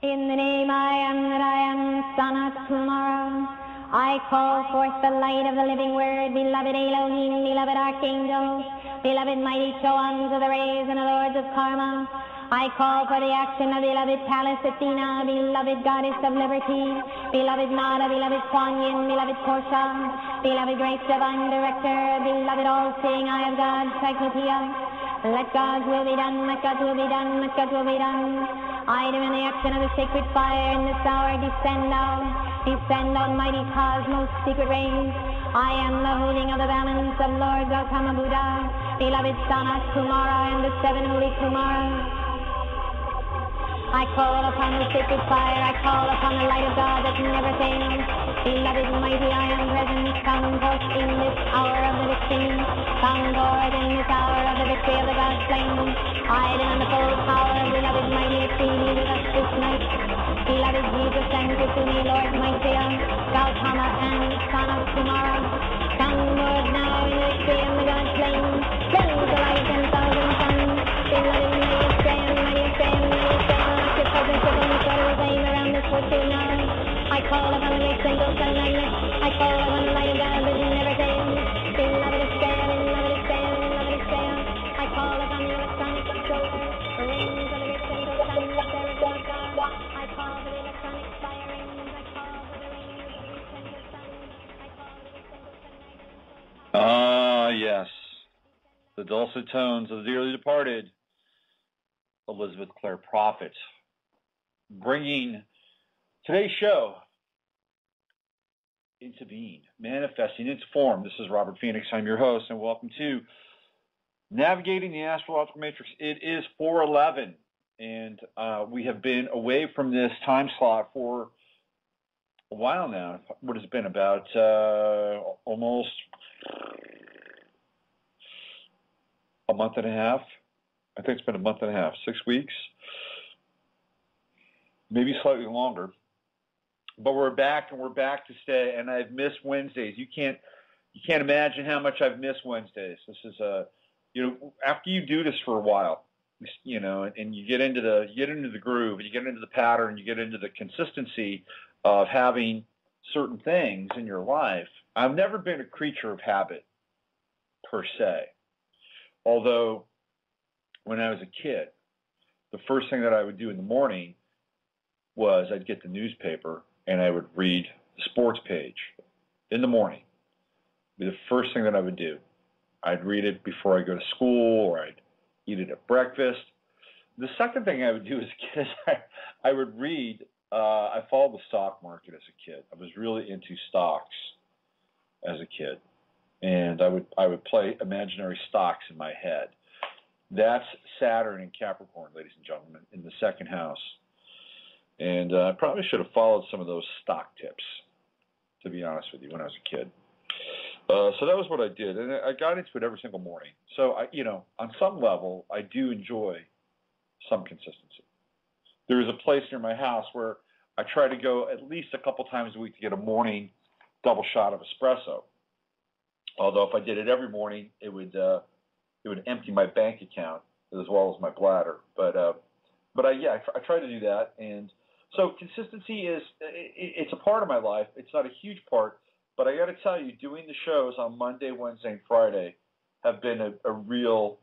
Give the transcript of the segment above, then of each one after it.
In the name I am that I am, Sanat Kumara, I call forth the light of the living word, beloved Elohim, beloved archangels, beloved mighty Choans of the rays and the lords of karma. I call for the action of beloved Pallas Athena, beloved goddess of liberty, beloved Nada, beloved Kuan Yin, beloved Portia, beloved Grace Divine Director, beloved all-seeing eye of God, Cyclopeia. Let God's will be done, let God's will be done, let God's will be done. I do in the action of the sacred fire in this hour, descend down, mighty cosmos, secret rays. I am the holding of the balance of Lord Gautama Buddha, beloved Sanat Kumara and the seven holy Kumaras. I call upon the sacred fire, I call upon the light of God that never fails. Beloved mighty I am present, come forth in this hour of the victory. Come forth in this hour of the victory of the God slain. I demand the full power of beloved mighty Athene with us this night. Beloved Jesus and Kusumi, Lord mighty Gautama and Sanat Kumara. Come forth now in the victory of the God slain. Send the light of 10,000 suns. Beloved mighty Athene, mighty Athene, mighty Athene. Around this fortune now. I call upon the great single sun magnet. I call upon the light of God that never fails. Beloved Astrea, beloved Astrea, beloved Astrea. I call upon the electronic controller, the rings of the great single sun, the seraphim of God. I call for the electronic fire rings. I call for the rings of the great single sun. I call for the great single sun magnet. Yes. The dulcet tones of the dearly departed Elizabeth Clare Prophet, bringing today's show into being, manifesting its form. This is Robert Phoenix. I'm your host, and welcome to Navigating the Astrological Matrix. It is 4:11, and we have been away from this time slot for a while now. What has it been? About almost a month and a half. I think it's been a month and a half, 6 weeks. Maybe slightly longer, but we're back, and we're back to stay. And I've missed Wednesdays. You can't imagine how much I've missed Wednesdays. This is after you do this for a while, and you get into the groove, and you get into the pattern, you get into the consistency of having certain things in your life. I've never been a creature of habit per se, although when I was a kid, the first thing that I would do in the morning was I'd get the newspaper and I would read the sports page in the morning. It'd be the first thing that I would do. I'd read it before I go to school, or I'd eat it at breakfast. The second thing I would do as a kid is I would read. I followed the stock market as a kid. I was really into stocks as a kid, and I would play imaginary stocks in my head. That's Saturn in Capricorn, ladies and gentlemen, in the second house. And I probably should have followed some of those stock tips, to be honest with you, when I was a kid. So that was what I did, and I got into it every single morning. So, on some level, I do enjoy some consistency. There is a place near my house where I try to go at least a couple times a week to get a morning double shot of espresso. Although if I did it every morning, it would empty my bank account as well as my bladder. But I try to do that. And so consistency it's a part of my life. It's not a huge part, but I got to tell you, doing the shows on Monday, Wednesday, and Friday have been a real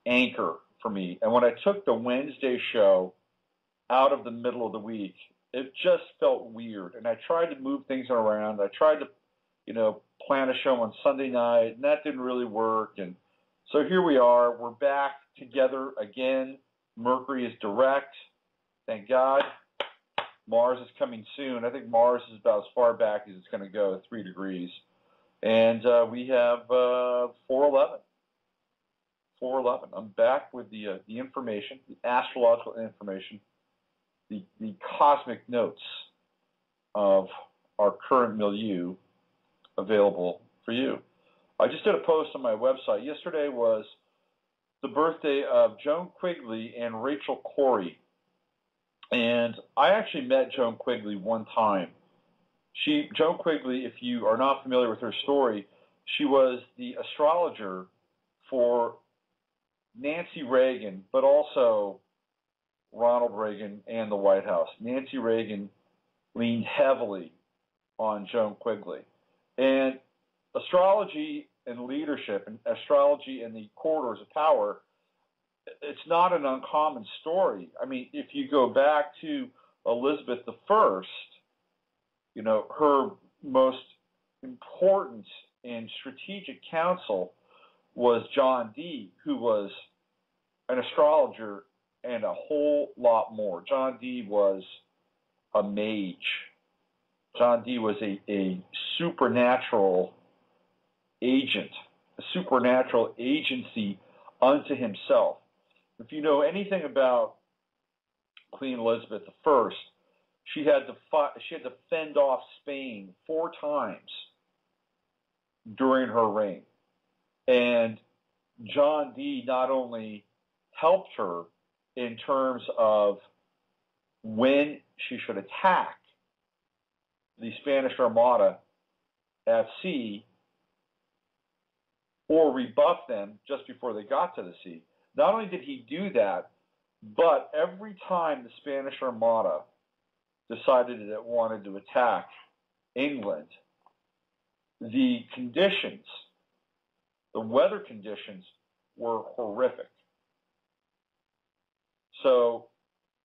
anchor for me. And when I took the Wednesday show out of the middle of the week, it just felt weird. And I tried to move things around. I tried to, plan a show on Sunday night, and that didn't really work. And so here we are. We're back together again. Mercury is direct. Thank God. Mars is coming soon. I think Mars is about as far back as it's going to go, 3 degrees. And we have 4:11. 4:11. I'm back with the information, the astrological information, the cosmic notes of our current milieu available for you. I just did a post on my website. Yesterday was the birthday of Joan Quigley and Rachel Corrie. And I actually met Joan Quigley one time. Joan Quigley, if you are not familiar with her story, she was the astrologer for Nancy Reagan, but also Ronald Reagan and the White House. Nancy Reagan leaned heavily on Joan Quigley. And astrology and leadership, and astrology and the corridors of power, it's not an uncommon story. I mean, if you go back to Elizabeth I, you know, her most important and strategic counsel was John Dee, who was an astrologer and a whole lot more. John Dee was a mage. John Dee was a supernatural agent, a supernatural agency unto himself. If you know anything about Queen Elizabeth I, she had to fend off Spain 4 times during her reign. And John Dee not only helped her in terms of when she should attack the Spanish Armada at sea or rebuff them just before they got to the sea. Not only did he do that, but every time the Spanish Armada decided that it wanted to attack England, the conditions, the weather conditions were horrific. So,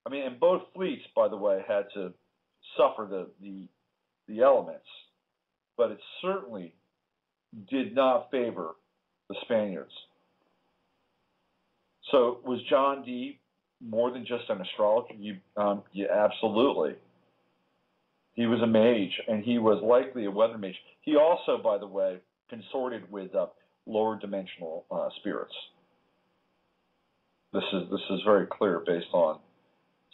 I mean, and both fleets, by the way, had to suffer the elements, but it certainly did not favor the Spaniards. So was John Dee more than just an astrologer? Yeah, absolutely. He was a mage, and he was likely a weather mage. He also, by the way, consorted with lower dimensional spirits. This is very clear based on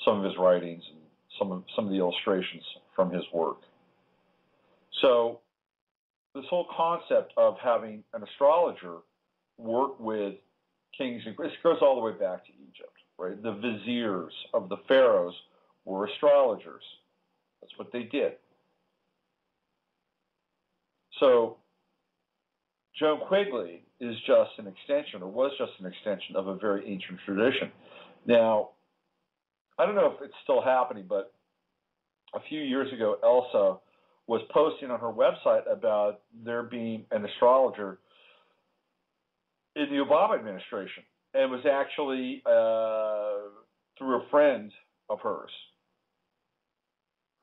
some of his writings and some of the illustrations from his work. So this whole concept of having an astrologer work with kings, this goes all the way back to Egypt, right? The viziers of the pharaohs were astrologers. That's what they did. So Joan Quigley is just an extension, or was just an extension, of a very ancient tradition. Now, I don't know if it's still happening, but a few years ago, Elsa was posting on her website about there being an astrologer in the Obama administration, and was actually through a friend of hers.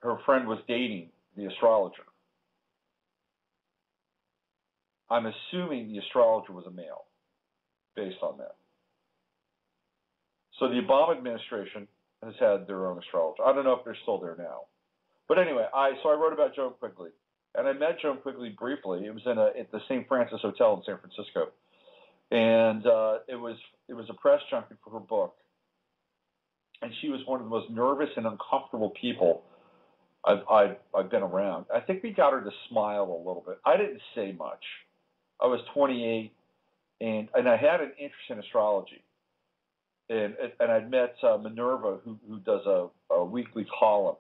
Her friend was dating the astrologer. I'm assuming the astrologer was a male, based on that. So the Obama administration has had their own astrologer. I don't know if they're still there now. But anyway, I wrote about Joan Quigley, and I met Joan Quigley briefly. It was at the St. Francis Hotel in San Francisco, and it was a press junket for her book. And she was one of the most nervous and uncomfortable people I've been around. I think we got her to smile a little bit. I didn't say much. I was 28, and I had an interest in astrology. And I'd met Minerva, who does a weekly column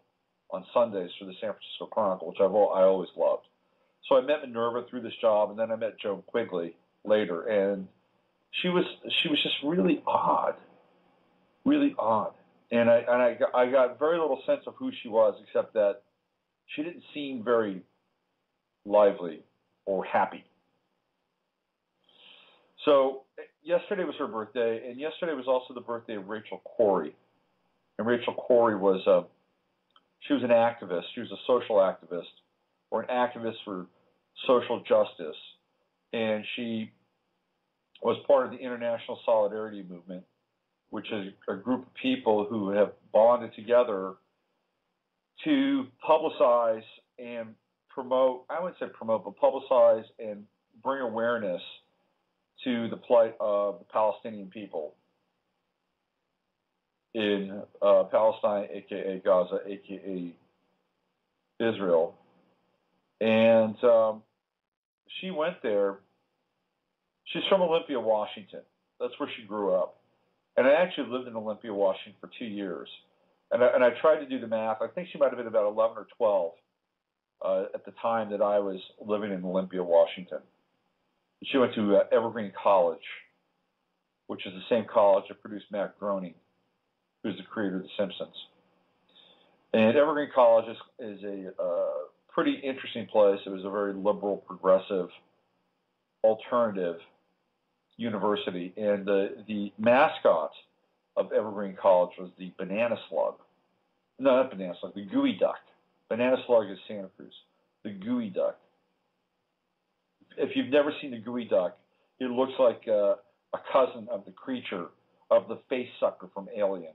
on Sundays for the San Francisco Chronicle, which I always loved. So I met Minerva through this job, and then I met Joan Quigley later, and she was just really odd, and I got very little sense of who she was, except that she didn't seem very lively or happy. So yesterday was her birthday, and yesterday was also the birthday of Rachel Corrie. And Rachel Corrie was she was an activist. She was a social activist, or an activist for social justice, and she was part of the International Solidarity Movement, which is a group of people who have bonded together to publicize and promote, I wouldn't say promote, but publicize and bring awareness to the plight of the Palestinian people in Palestine, a.k.a. Gaza, a.k.a. Israel. And she went there. She's from Olympia, Washington. That's where she grew up. And I actually lived in Olympia, Washington for 2 years. And I tried to do the math. I think she might have been about 11 or 12 at the time that I was living in Olympia, Washington. She went to Evergreen College, which is the same college that produced Matt Groening. who's the creator of The Simpsons. And Evergreen College is a pretty interesting place. It was a very liberal, progressive, alternative university. And the mascot of Evergreen College was the banana slug. No, not banana slug, the gooey duck. Banana slug is Santa Cruz. The gooey duck. If you've never seen the gooey duck, it looks like a cousin of the creature, of the face sucker from Alien.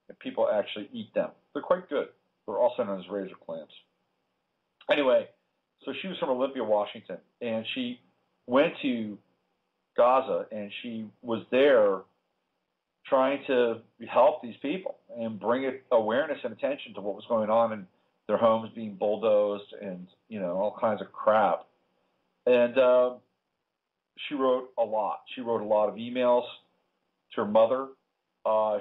And people actually eat them. They're quite good. They're also known as razor clams. Anyway, so she was from Olympia, Washington, and she went to Gaza, and she was there trying to help these people and bring awareness and attention to what was going on in their homes being bulldozed and, all kinds of crap. And she wrote a lot. She wrote a lot of emails to her mother.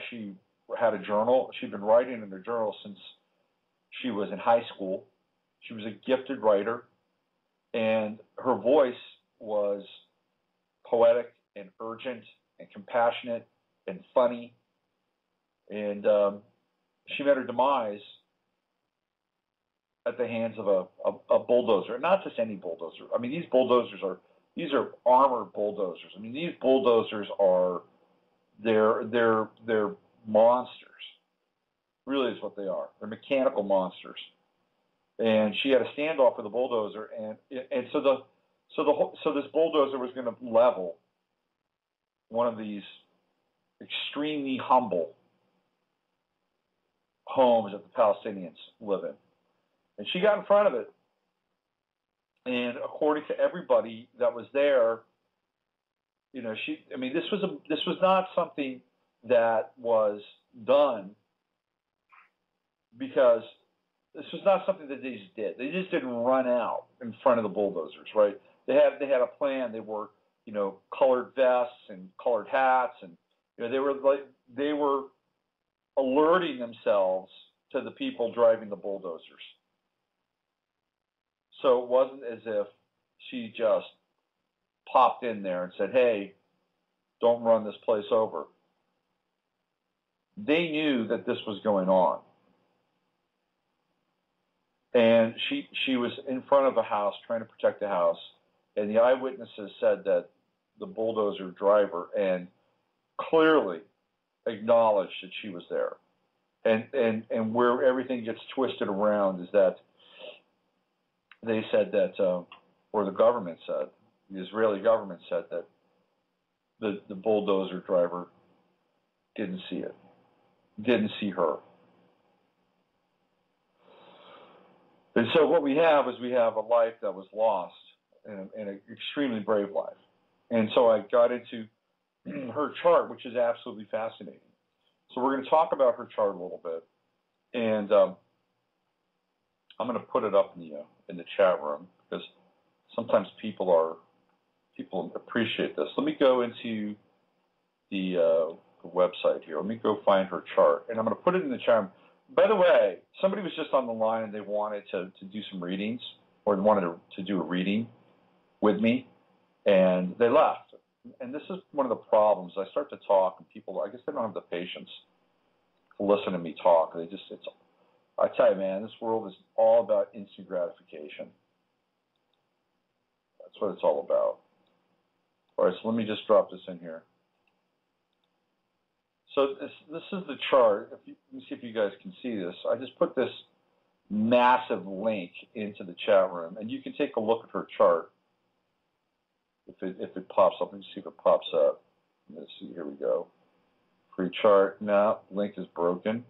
She had a journal. She'd been writing in her journal since she was in high school. She was a gifted writer, and her voice was poetic and urgent and compassionate and funny. And she met her demise at the hands of a bulldozer. Not just any bulldozer. I mean, these are armored bulldozers. I mean, these bulldozers are they're monsters. Really is what they are. They're mechanical monsters. And she had a standoff with a bulldozer, and so this bulldozer was going to level one of these extremely humble homes that the Palestinians live in. And she got in front of it. And according to everybody that was there, this was not something that was done because this was not something that they just did. They just didn't run out in front of the bulldozers, right? They had a plan. They wore, colored vests and colored hats, and they were alerting themselves to the people driving the bulldozers. So it wasn't as if she just popped in there and said, "Hey, don't run this place over." They knew that this was going on. And she was in front of a house trying to protect the house, and the eyewitnesses said that the bulldozer driver and clearly acknowledged that she was there. And where everything gets twisted around is that they said that, or the government said, the Israeli government said that the bulldozer driver didn't see it, didn't see her. And so what we have is a life that was lost, and an extremely brave life. And so I got into her chart, which is absolutely fascinating. So we're going to talk about her chart a little bit, and I'm going to put it up in the chat room because sometimes people appreciate this. Let me go into the website here. Let me go find her chart, and I'm going to put it in the chat room. By the way, somebody was just on the line and they wanted to do some readings, or wanted to do a reading with me, and they left. And this is one of the problems. I start to talk, and people, I guess they don't have the patience to listen to me talk. I tell you, man, this world is all about instant gratification. That's what it's all about. All right, so let me just drop this in here. So this is the chart. Let me see if you guys can see this. I just put this massive link into the chat room, and you can take a look at her chart if it pops up. Let me see if it pops up. Let's see. Here we go. Free chart. No, link is broken.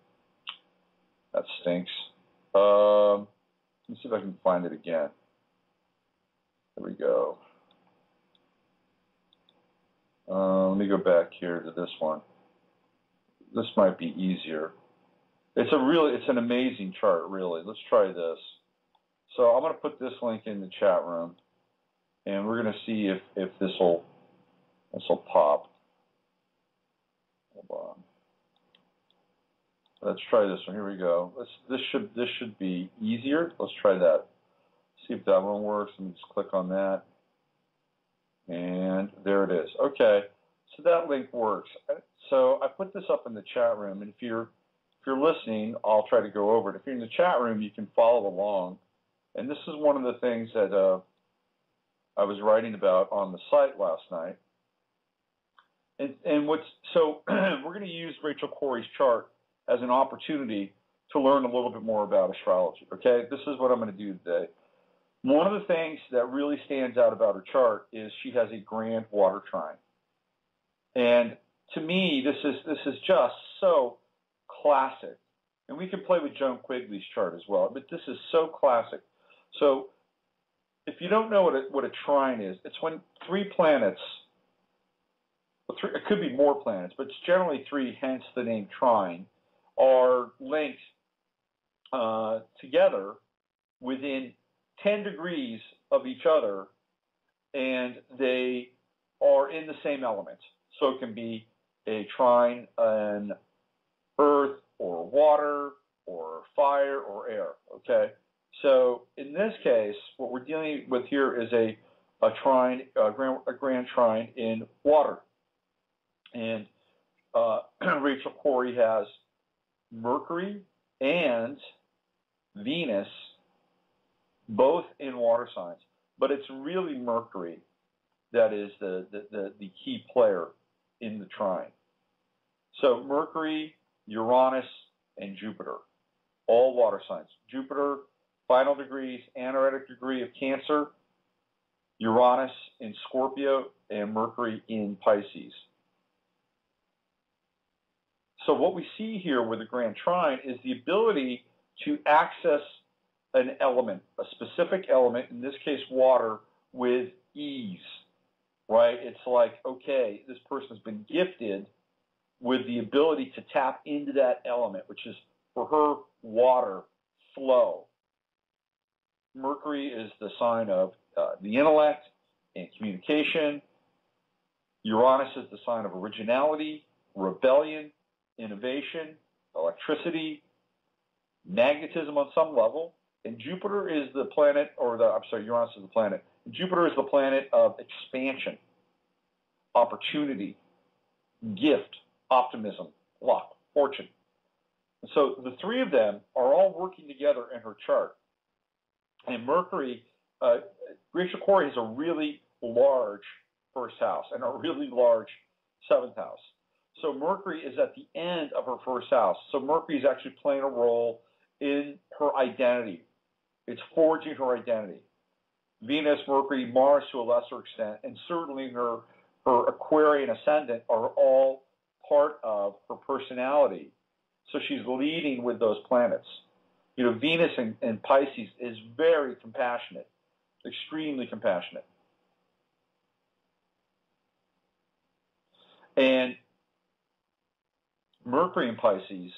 That stinks. Let me see if I can find it again. There we go. Let me go back here to this one. This might be easier. It's an amazing chart, really. Let's try this. So I'm going to put this link in the chat room, and we're going to see if this will pop. Hold on. Let's try this one. Here we go. This should be easier. Let's try that. See if that one works. Let me just click on that, and there it is. Okay. So that link works. So I put this up in the chat room, and if you're listening, I'll try to go over it. If you're in the chat room, you can follow along. And this is one of the things that I was writing about on the site last night. And so we're going to use Rachel Corey's chart as an opportunity to learn a little bit more about astrology. Okay, this is what I'm going to do today. One of the things that really stands out about her chart is she has a grand water trine. And to me, this is just so classic. And we can play with Joan Quigley's chart as well, but this is so classic. So if you don't know what a trine is, it's when three planets, it could be more planets, but it's generally three, hence the name trine, are linked together within 10 degrees of each other, and they are in the same element. So it can be a trine in earth or water or fire or air, okay? So in this case, what we're dealing with here is a trine, a grand trine in water. And Rachel Corey has Mercury and Venus both in water signs, but it's really Mercury that is the key player in the trine. So Mercury, Uranus, and Jupiter, all water signs. Jupiter, final degrees, anaretic degree of Cancer, Uranus in Scorpio, and Mercury in Pisces. So what we see here with the grand trine is the ability to access an element, a specific element, in this case water, with ease, right? It's like, okay, this person's been gifted with the ability to tap into that element, which is, for her, water, flow. Mercury is the sign of the intellect and communication. Uranus is the sign of originality, rebellion, innovation, electricity, magnetism on some level. And Jupiter is the planet, Uranus is the planet. Jupiter is the planet of expansion, opportunity, gift, optimism, luck, fortune. And so the three of them are all working together in her chart. And Mercury, Rachel Corey has a really large first house and a really large seventh house. So Mercury is at the end of her first house. So Mercury is actually playing a role in her identity. It's forging her identity. Venus, Mercury, Mars to a lesser extent, and certainly her Aquarian ascendant are all part of her personality. So she's leading with those planets. You know, Venus in Pisces is very compassionate, extremely compassionate. And Mercury in Pisces,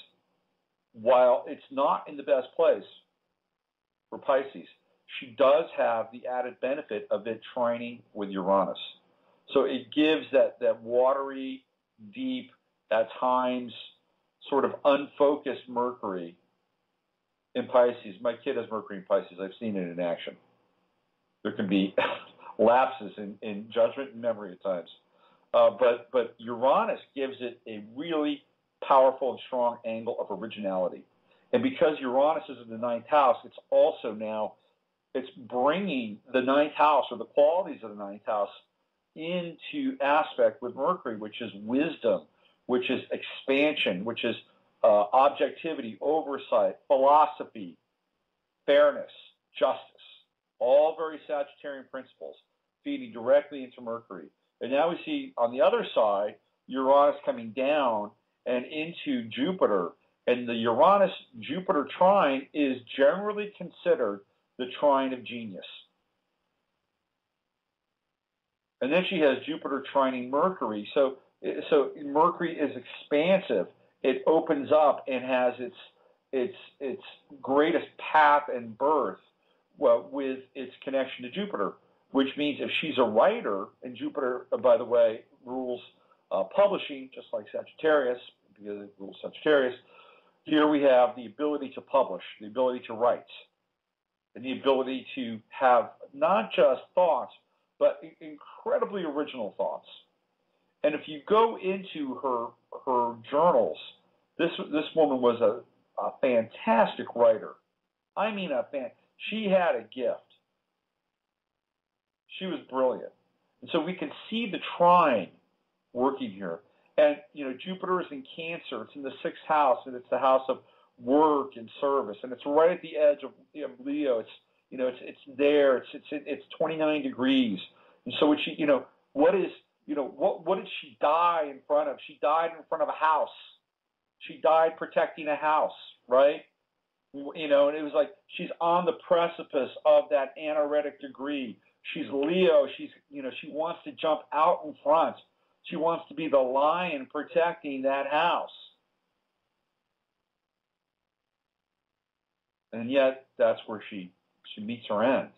while it's not in the best place for Pisces, she does have the added benefit of it trining with Uranus. So it gives that watery, deep, at times sort of unfocused Mercury in Pisces. My kid has Mercury in Pisces. I've seen it in action. There can be lapses in judgment and memory at times. But Uranus gives it a really powerful and strong angle of originality. And because Uranus is in the ninth house, it's also now, it's bringing the ninth house or the qualities of the ninth house into aspect with Mercury, which is wisdom, which is expansion, which is objectivity, oversight, philosophy, fairness, justice, all very Sagittarian principles feeding directly into Mercury. And now we see on the other side, Uranus coming down and into Jupiter. And the Uranus-Jupiter trine is generally considered the trine of genius. And then she has Jupiter trining Mercury. So Mercury is expansive. It opens up and has its greatest path and birth with its connection to Jupiter, which means if she's a writer, and Jupiter, by the way, rules publishing, just like Sagittarius, because it rules Sagittarius, here we have the ability to publish, the ability to write, and the ability to have not just thoughts, but incredibly original thoughts. And if you go into her journals, this woman was a fantastic writer. I mean, she had a gift. She was brilliant. And so we can see the trine working here. And, Jupiter is in Cancer. It's in the 6th house, and it's the house of work and service. And it's right at the edge of Leo. It's, it's there. It's 29 degrees. And so what what did she die in front of? She died in front of a house. She died protecting a house, right? And it was like she's on the precipice of that anaretic degree. She's Leo. She wants to jump out in front. She wants to be the lion protecting that house. And yet that's where she meets her end.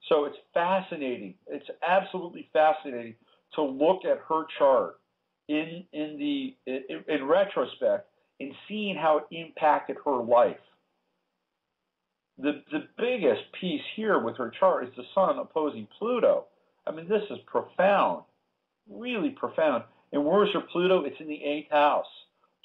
So it's fascinating. It's absolutely fascinating to look at her chart in retrospect and seeing how it impacted her life. The biggest piece here with her chart is the Sun opposing Pluto. I mean, this is profound, really profound. And where's her Pluto? It's in the 8th house.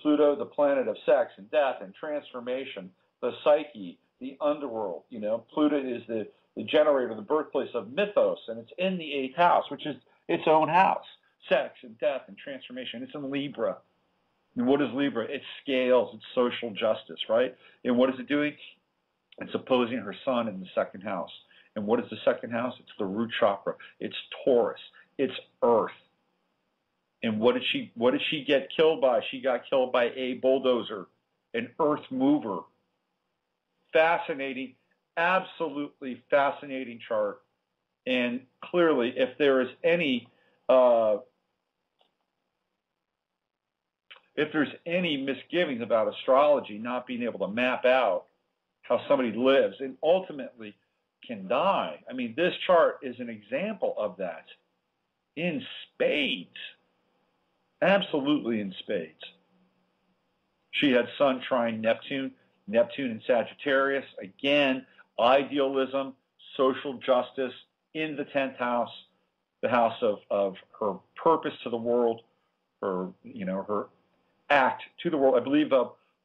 Pluto, the planet of sex and death and transformation, the psyche, the underworld. Pluto is the generator, the birthplace of mythos, and it's in the 8th house, which is its own house. Sex and death and transformation. It's in Libra. And what is Libra? It's scales. It's social justice, right? And what is it doing? It's opposing her Sun in the 2nd house. And what is the 2nd house? It's the root chakra. It's Taurus. It's Earth. And what did she get killed by? She got killed by a bulldozer, an earth mover. Fascinating, absolutely fascinating chart. And clearly, if there is any misgivings about astrology not being able to map out how somebody lives and ultimately can die, I mean, this chart is an example of that in spades. Absolutely in spades. She had Sun trine Neptune in Sagittarius. Again, idealism, social justice in the 10th house, the house of her purpose to the world, her act to the world. I believe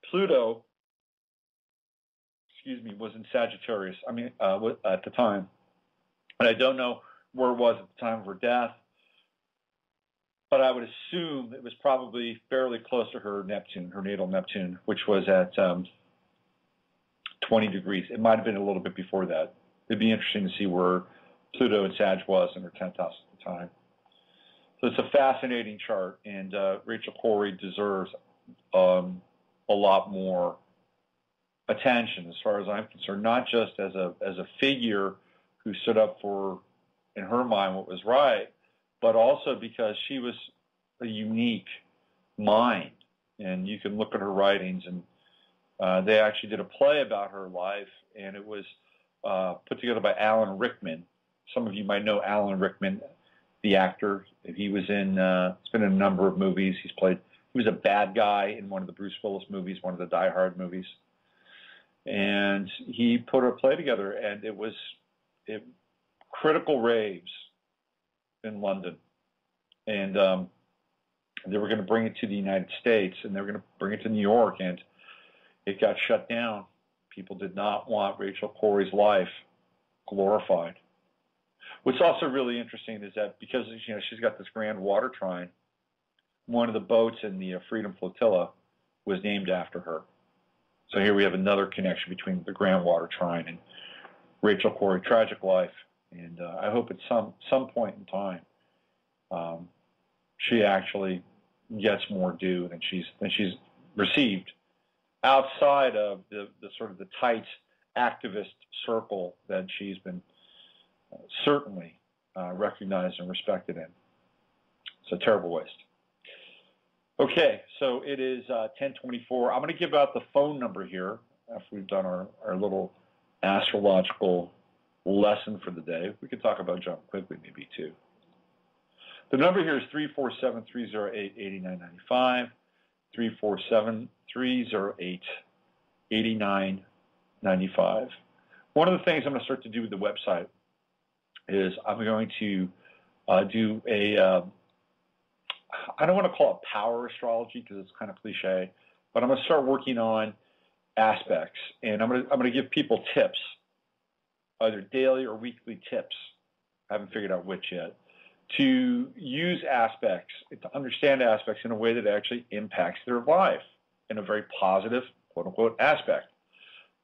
Pluto, was in Sagittarius. At the time, and I don't know where it was at the time of her death, but I would assume it was probably fairly close to her Neptune, her natal Neptune, which was at 20 degrees. It might have been a little bit before that. It'd be interesting to see where Pluto and Sag was in her 10th house at the time. So it's a fascinating chart, and Rachel Corrie deserves a lot more attention as far as I'm concerned, not just as a figure who stood up for, in her mind, what was right, but also because she was a unique mind. And you can look at her writings, and they actually did a play about her life, and it was put together by Alan Rickman. Some of you might know Alan Rickman, the actor. He was he's been in a number of movies. He was a bad guy in one of the Bruce Willis movies, one of the Die Hard movies. And he put a play together, and it was critical raves in London. And they were going to bring it to the United States, and they were going to bring it to New York, and it got shut down. People did not want Rachel Corrie's life glorified. What's also really interesting is that because she's got this grand water trine, one of the boats in the Freedom Flotilla was named after her. So here we have another connection between the grand water trine and Rachel Corrie, tragic life. And I hope at some point in time she actually gets more due than she's received outside of the sort of the tight activist circle that she's been certainly recognized and respected in. It's a terrible waste. Okay, so it is 10:24. I'm going to give out the phone number here after we've done our little astrological lesson for the day. We could talk about John Quigley maybe too. The number here is 347-308-8995, 347-308-8995. One of the things I'm going to start to do with the website is I'm going to do I don't want to call it power astrology because it's kind of cliche, but I'm going to start working on aspects, and I'm going to give people tips, either daily or weekly tips. I haven't figured out which yet, to use aspects, to understand aspects in a way that actually impacts their life in a very positive, quote unquote, aspect.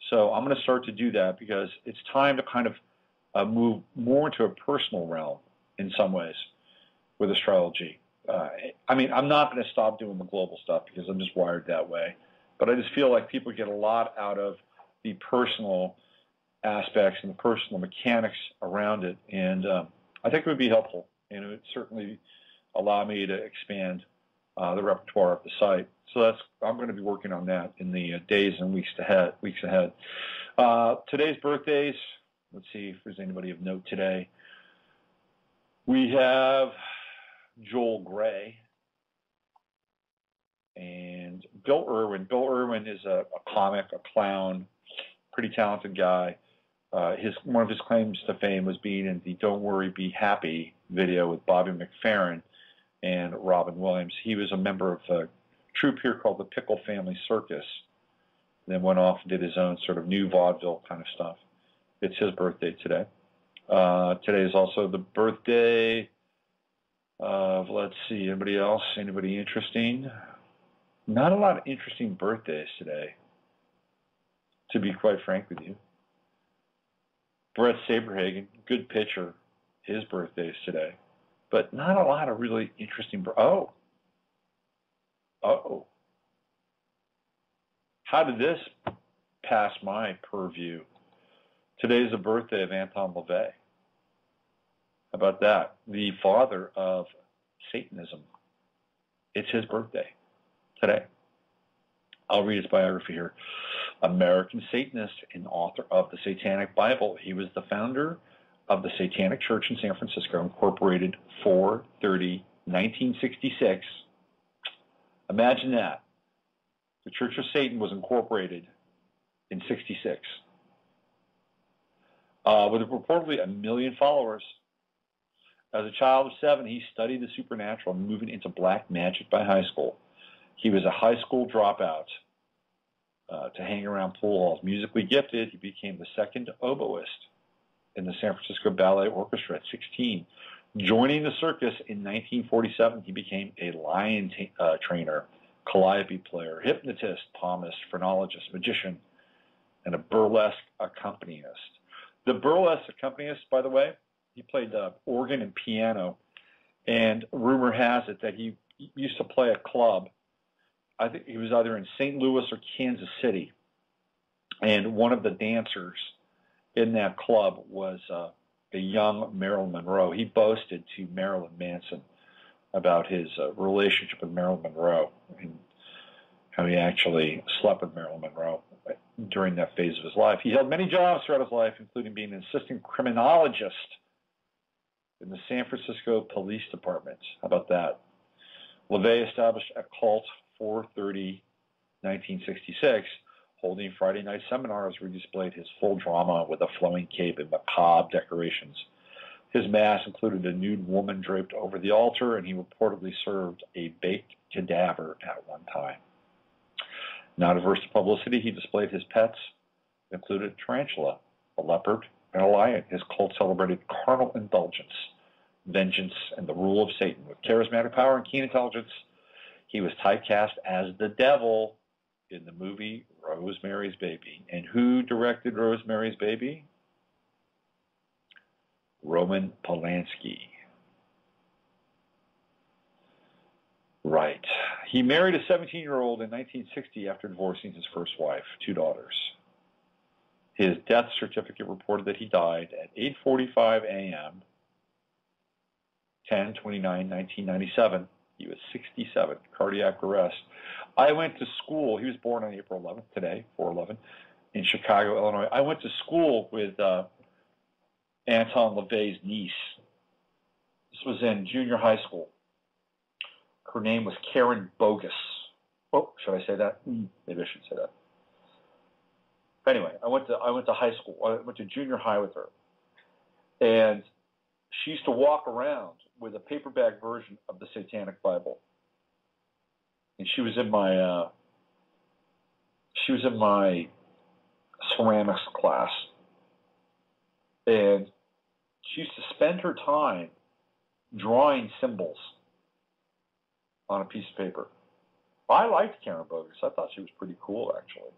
So I'm going to start to do that because it's time to kind of move more into a personal realm in some ways with astrology. I mean, I'm not going to stop doing the global stuff because I'm just wired that way. But I just feel like people get a lot out of the personal aspects and the personal mechanics around it. And I think it would be helpful. And it would certainly allow me to expand the repertoire of the site. So I'm going to be working on that in the days and weeks ahead. Today's birthdays, let's see if there's anybody of note today. We have Joel Gray and Bill Irwin. Bill Irwin is a comic, a clown, pretty talented guy. One of his claims to fame was being in the Don't Worry, Be Happy video with Bobby McFerrin and Robin Williams. He was a member of a troupe here called the Pickle Family Circus, then went off and did his own sort of new vaudeville kind of stuff. It's his birthday today. Today is also the birthday of, let's see, anybody else? Anybody interesting? Not a lot of interesting birthdays today, to be quite frank with you. Brett Saberhagen, good pitcher, his birthday is today. But not a lot of really interesting... Oh. How did this pass my purview? Today is the birthday of Anton LaVey. How about that? The father of Satanism. It's his birthday today. I'll read his biography here. American Satanist and author of the Satanic Bible. He was the founder of the Satanic Church in San Francisco, incorporated 4/30/1966. Imagine that. The Church of Satan was incorporated in 66. With reportedly 1 million followers. As a child of 7, he studied the supernatural, moving into black magic by high school. He was a high school dropout to hang around pool halls. Musically gifted, he became the second oboist in the San Francisco Ballet Orchestra at 16. Joining the circus in 1947, he became a lion trainer, calliope player, hypnotist, palmist, phrenologist, magician, and a burlesque accompanist. The burlesque accompanist, by the way, he played organ and piano, and rumor has it that he used to play a club. I think he was either in St. Louis or Kansas City, and one of the dancers in that club was a young Marilyn Monroe. He boasted to Marilyn Manson about his relationship with Marilyn Monroe and how he actually slept with Marilyn Monroe during that phase of his life. He held many jobs throughout his life, including being an assistant criminologist in the San Francisco Police Department. How about that? LaVey established a cult 4/30/1966, holding Friday night seminars where he displayed his full drama with a flowing cape and macabre decorations. His mass included a nude woman draped over the altar, and he reportedly served a baked cadaver at one time. Not averse to publicity, he displayed his pets, included a tarantula, a leopard, and a lion. His cult celebrated carnal indulgence, vengeance, and the rule of Satan. With charismatic power and keen intelligence, he was typecast as the devil in the movie Rosemary's Baby. And who directed Rosemary's Baby? Roman Polanski. Right. He married a 17-year-old in 1960 after divorcing his first wife, 2 daughters. His death certificate reported that he died at 8:45 a.m., 10/29/1997. He was 67, cardiac arrest. I went to school. He was born on April 11th, today, 4/11, in Chicago, Illinois. I went to school with Anton LaVey's niece. This was in junior high school. Her name was Karen Bogus. Oh, should I say that? Maybe I should say that. Anyway, I went to high school. I went to junior high with her. And she used to walk around with a paperback version of the Satanic Bible, and she was in my ceramics class, and she used to spend her time drawing symbols on a piece of paper. I liked Karen Bogus. I thought she was pretty cool, actually.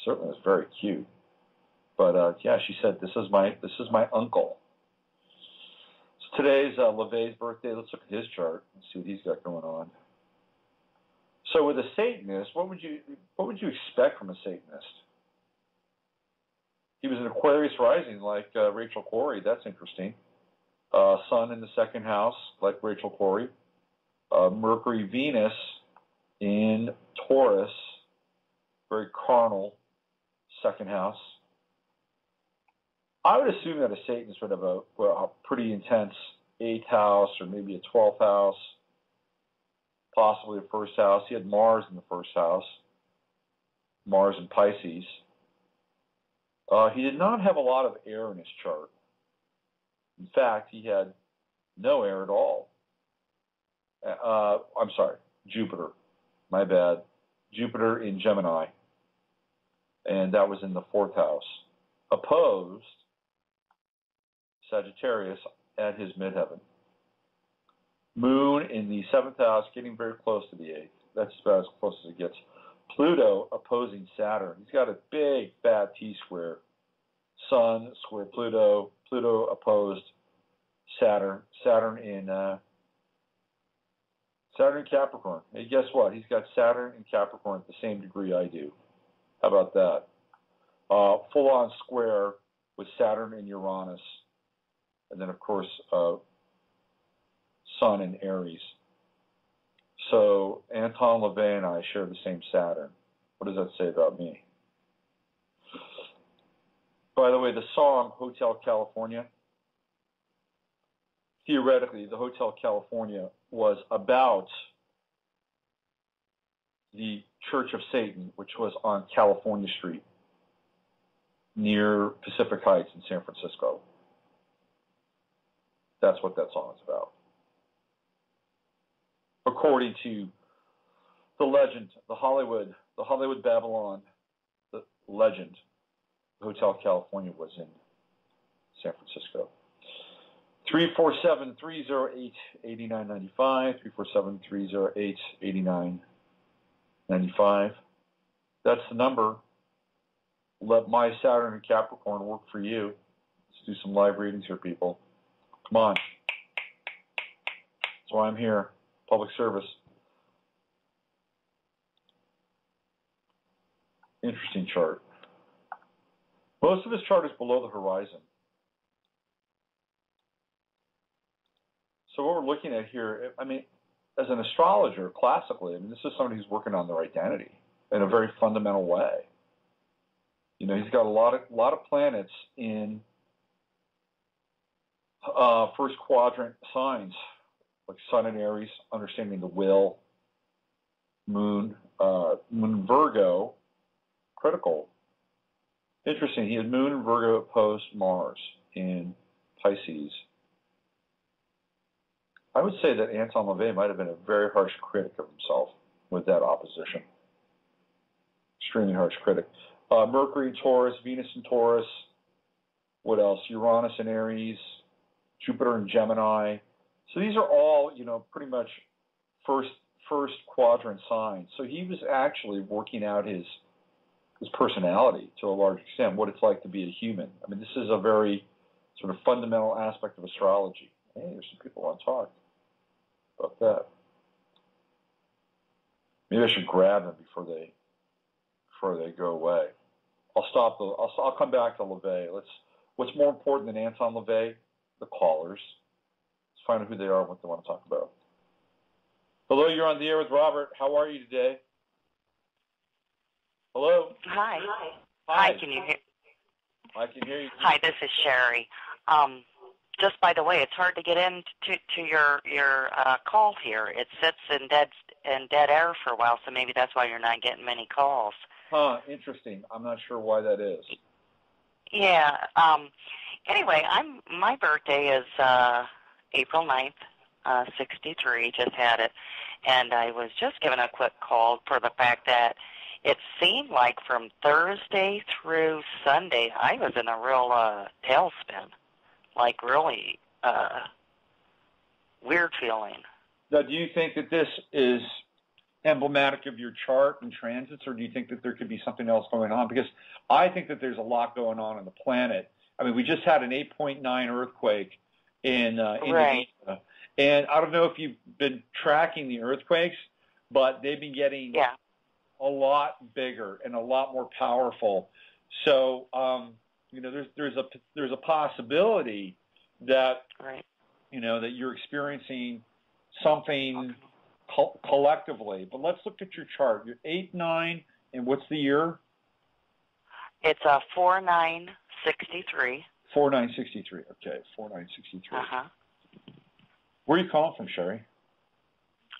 Certainly was very cute. But yeah, she said, "This is my uncle." So today's LeVay's birthday. Let's look at his chart and see what he's got going on. So with a Satanist, what would you expect from a Satanist? He was an Aquarius rising, like Rachel Corrie. That's interesting. Sun in the second house, like Rachel Corrie. Mercury, Venus in Taurus, very carnal, second house. I would assume that a Satanist would have a pretty intense 8th house or maybe a 12th house, possibly a first house. He had Mars in the first house, Mars in Pisces. He did not have a lot of air in his chart. In fact, he had no air at all. I'm sorry, Jupiter. My bad. Jupiter in Gemini. And that was in the 4th house. Opposed Sagittarius at his midheaven. Moon in the 7th house, getting very close to the 8th. That's about as close as it gets. Pluto opposing Saturn. He's got a big, fat T-square. Sun square Pluto. Pluto opposed Saturn. Saturn in Capricorn. Hey, guess what? He's got Saturn and Capricorn at the same degree I do. How about that? Full-on square with Saturn and Uranus. And then, of course, Sun in Aries. So Anton LaVey and I share the same Saturn. What does that say about me? By the way, the song Hotel California, theoretically, the Hotel California was about the Church of Satan, which was on California Street near Pacific Heights in San Francisco. That's what that song is about. According to the legend, the Hollywood Babylon, the legend, Hotel California was in San Francisco. 347-308-8995, 347-308-8995. That's the number. Let my Saturn and Capricorn work for you. Let's do some live readings here, people. Come on. That's why I'm here. Public service. Interesting chart. Most of his chart is below the horizon. So what we're looking at here, I mean, as an astrologer, classically, I mean, this is somebody who's working on their identity in a very fundamental way. You know, he's got a lot of planets in first quadrant signs, like Sun in Aries, understanding the will, Moon Virgo, critical. Interesting, he had Moon and Virgo opposed Mars in Pisces. I would say that Anton LaVey might have been a very harsh critic of himself with that opposition. Extremely harsh critic. Mercury in Taurus, Venus in Taurus. What else? Uranus in Aries, Jupiter in Gemini. So these are all, you know, pretty much first quadrant signs. So he was actually working out his personality to a large extent, what it's like to be a human. I mean, this is a very sort of fundamental aspect of astrology. Hey, there's some people want to talk about that. Maybe I should grab them before they go away. I'll come back to LaVey. What's more important than Anton LaVey? The callers. Let's find out who they are and what they want to talk about. Hello, you're on the air with Robert. How are you today? Hello. Hi. Hi. Can you hear? I can hear you. Hi, this is Sherry. Just by the way, it's hard to get into your call here. It sits in dead air for a while, so maybe that's why you're not getting many calls. Huh, interesting. I'm not sure why that is. Yeah. Anyway, my birthday is April 9th, 63, just had it. And I was just given a quick call for the fact that it seemed like from Thursday through Sunday, I was in a real tailspin, like really weird feeling. Now, do you think that this is emblematic of your chart and transits, or do you think that there could be something else going on? Because I think that there's a lot going on the planet. I mean, we just had an 8.9 earthquake in Indonesia. And I don't know if you've been tracking the earthquakes, but they've been getting a lot bigger and a lot more powerful. So, there's a possibility that, that you're experiencing something collectively. But let's look at your chart. You're 8-9, and what's the year? It's a 4963. 4963. Okay, 4963. Where are you calling from, Sherry?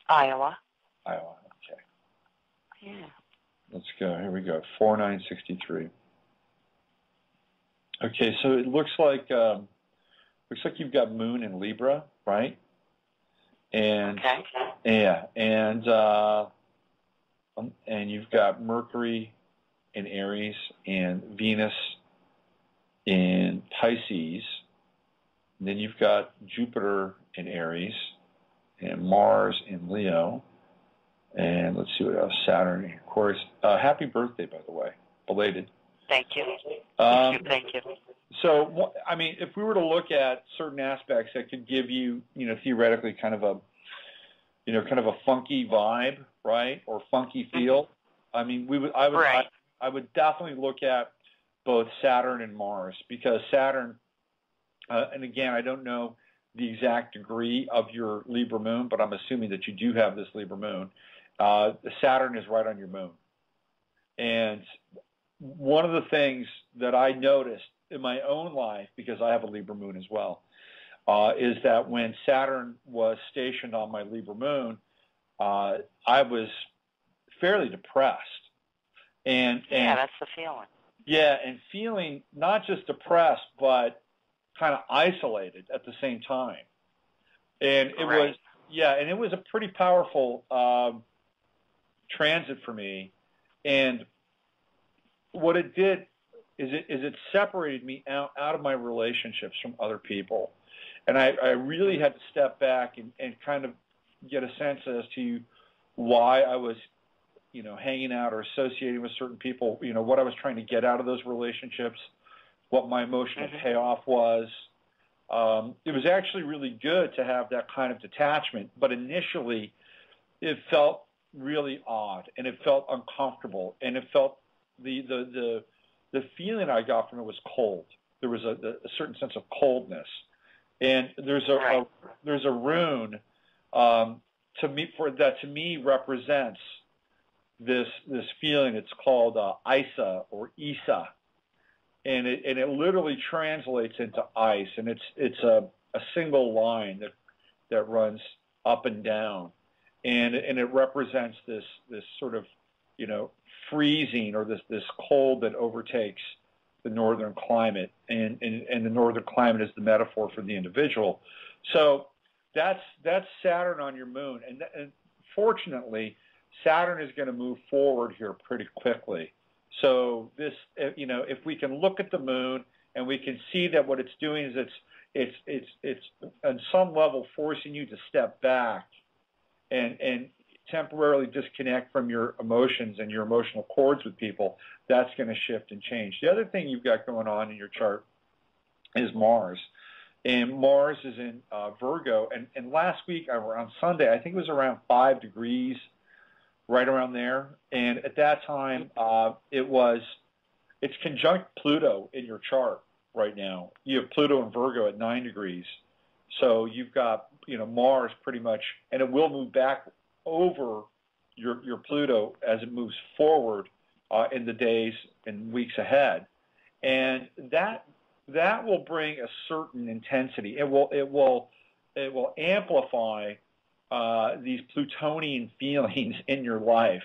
Iowa. Iowa. Okay. Yeah. Let's go. Here we go. 4963. Okay, so it looks like you've got Moon in Libra, right? And and you've got Mercury in Aries and Venus in Pisces. And then you've got Jupiter in Aries and Mars in Leo. And let's see what else. Saturn, of course. Happy birthday, by the way, belated. Thank you. Thank you. So, I mean, if we were to look at certain aspects that could give you, theoretically kind of a funky vibe, right, or funky feel. I mean, I would definitely look at both Saturn and Mars, because Saturn, and again, I don't know the exact degree of your Libra moon, but I'm assuming that you do have this Libra moon. Saturn is right on your moon. And one of the things that I noticed in my own life, because I have a Libra moon as well, is that when Saturn was stationed on my Libra moon, I was fairly depressed. And that's the feeling. Yeah, and feeling not just depressed, but kind of isolated at the same time. And it was a pretty powerful transit for me. And what it did is it separated me out of my relationships from other people. And I really had to step back and kind of get a sense as to why I was, hanging out or associating with certain people, what I was trying to get out of those relationships, what my emotional payoff was. It was actually really good to have that kind of detachment, but initially it felt really odd, and it felt uncomfortable, and it felt the feeling I got from it was cold. There was a certain sense of coldness, and there's a rune to me represents this feeling. It's called Isa or Isa, and it literally translates into ice, and it's a single line that runs up and down, and it represents this sort of freezing, or this cold that overtakes the northern climate, and the northern climate is the metaphor for the individual. So that's Saturn on your moon, and fortunately Saturn is going to move forward here pretty quickly. So this, if we can look at the moon and we can see that what it's doing is it's on some level forcing you to step back and temporarily disconnect from your emotions and your emotional cords with people, that's going to shift and change. The other thing you've got going on in your chart is Mars. And Mars is in Virgo. And last week, on Sunday, I think it was around 5 degrees, right around there. And at that time, it's conjunct Pluto in your chart right now. You have Pluto in Virgo at 9 degrees. So you've got, Mars pretty much, and it will move back over your Pluto as it moves forward in the days and weeks ahead. And that will bring a certain intensity. It will amplify these Plutonian feelings in your life